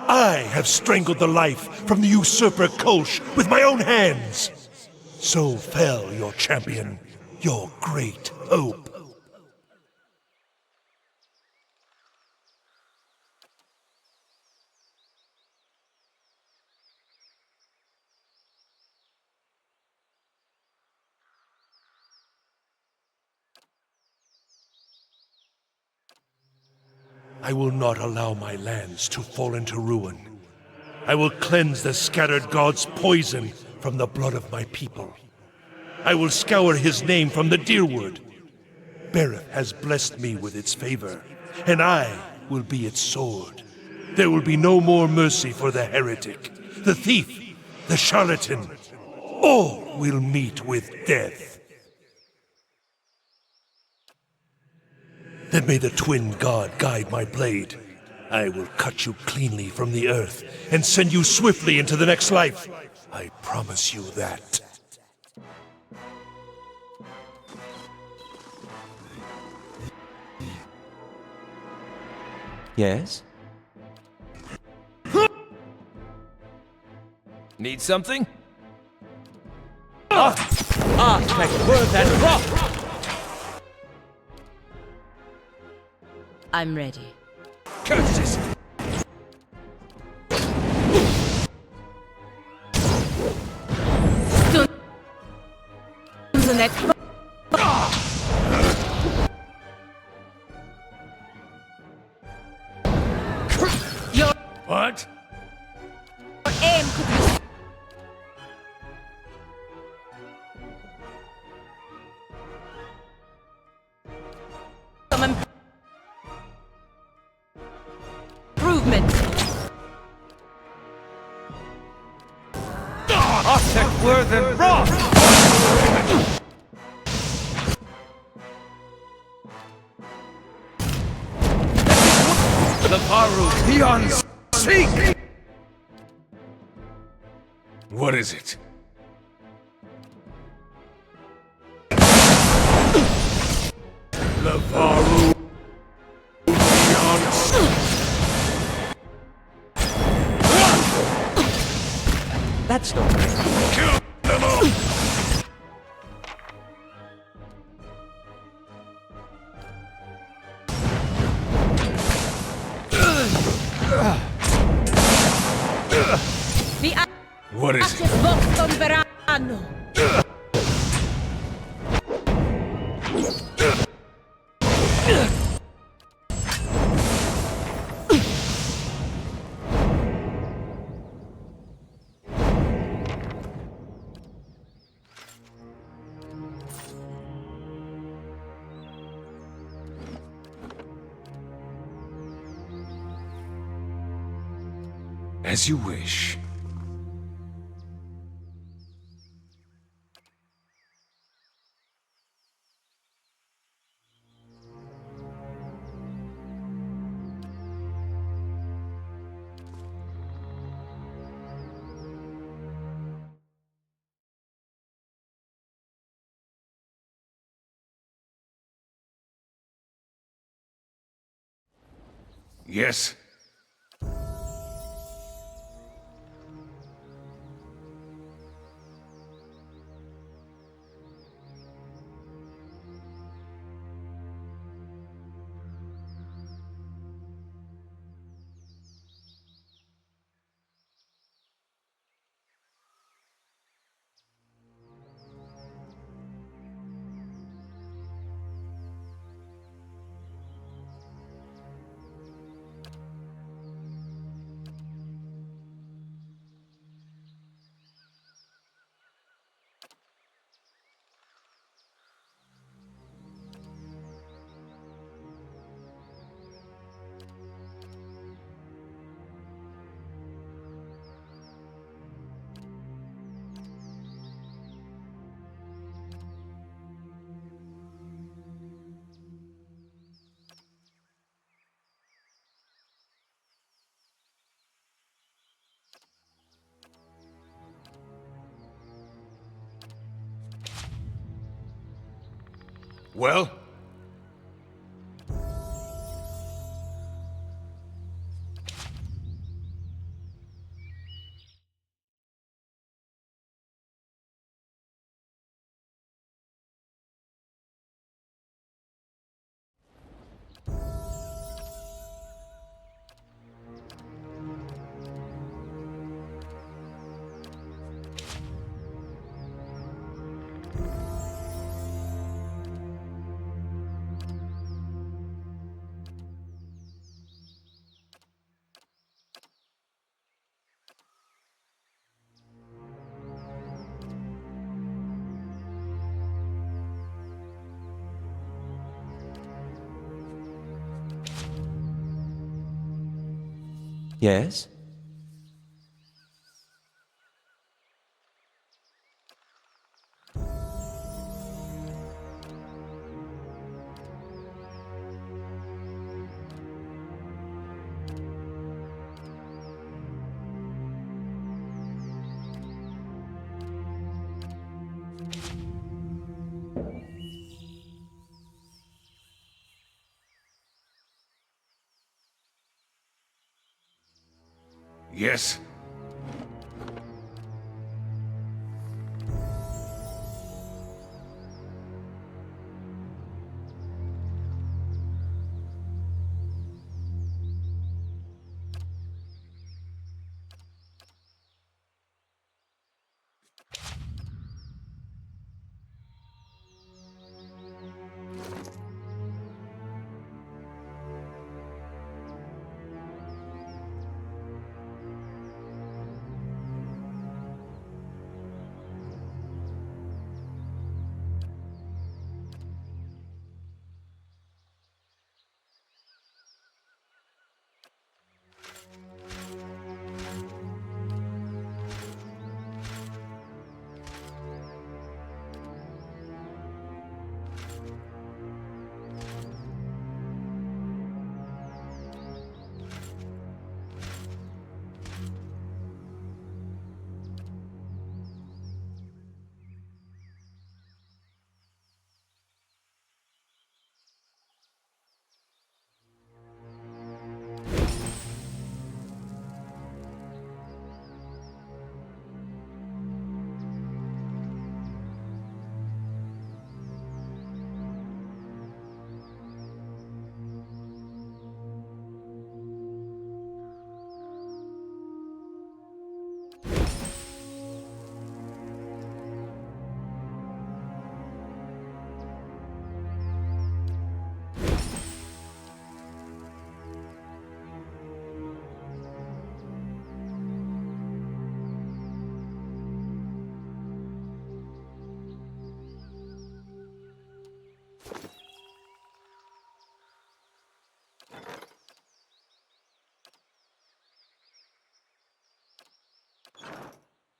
I have strangled the life from the usurper Kolsch with my own hands. So fell your champion, your great hope. I will not allow my lands to fall into ruin. I will cleanse the scattered god's poison from the blood of my people. I will scour his name from the Deerwood. Berith has blessed me with its favor, and I will be its sword. There will be no more mercy for the heretic, the thief, the charlatan. All will meet with death. Then may the twin god guide my blade. I will cut you cleanly from the earth and send you swiftly into the next life. I promise you that. Yes? Need something? Take word and rock! I'm ready. Curses! The next. Your What? aim could be. Some improvement. Take word and rock! The Varu Peons seek! What is it? Levaru That's not right. Kill them all! What is it? Boston Verano. As you wish. Yes? Well? Yes? Yes?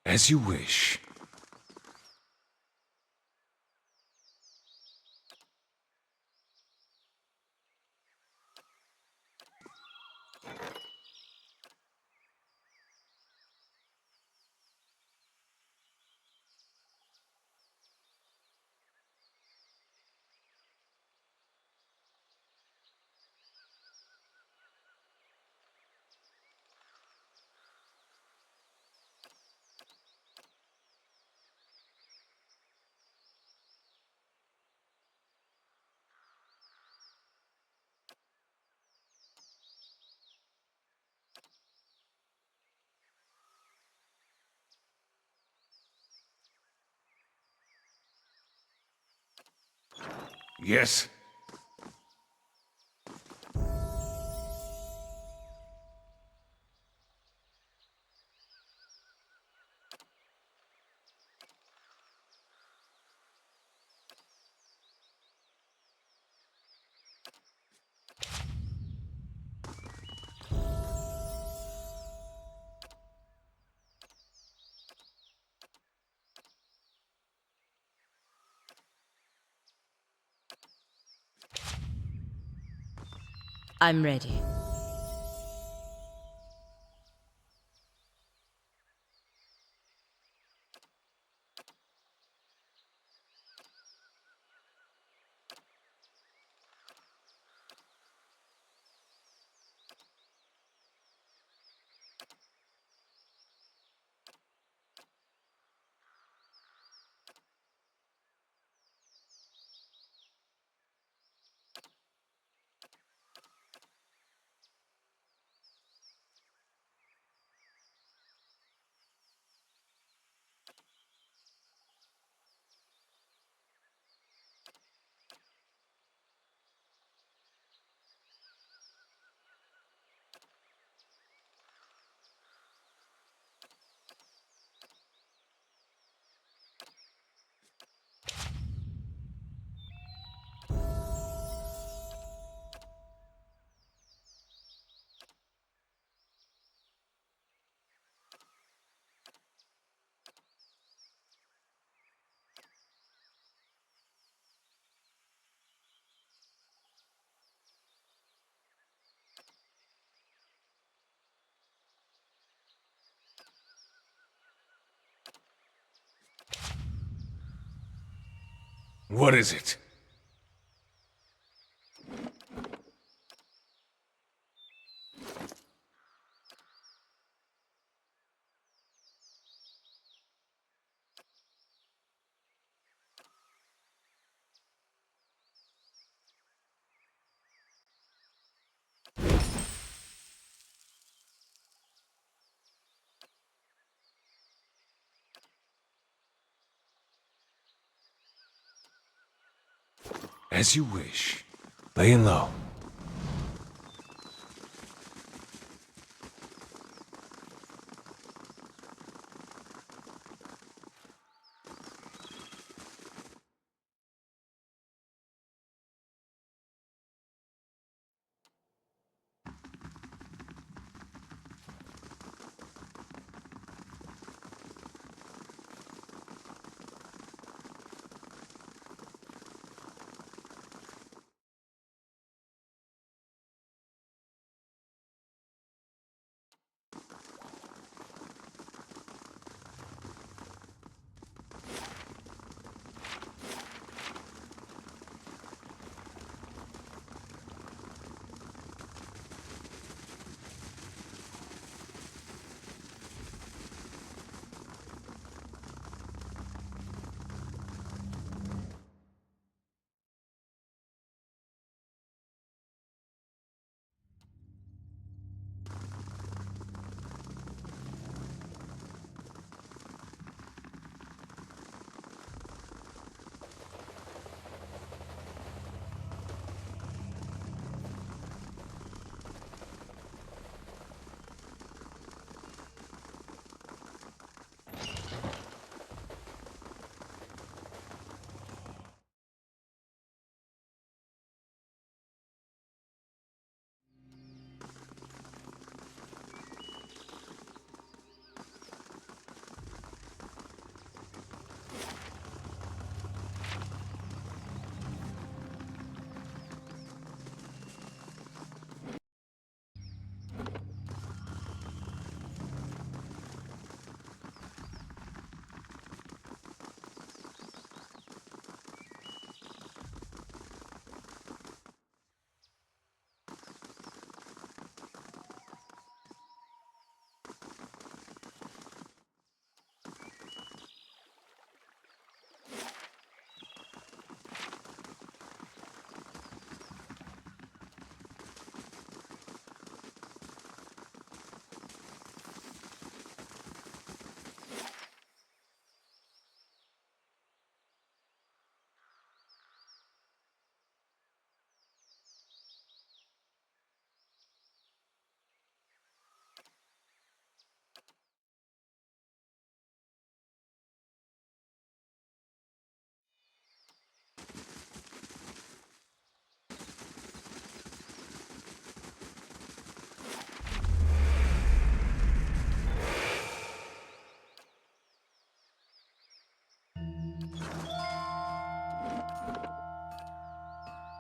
As you wish. Yes? I'm ready. What is it? As you wish. Laying low.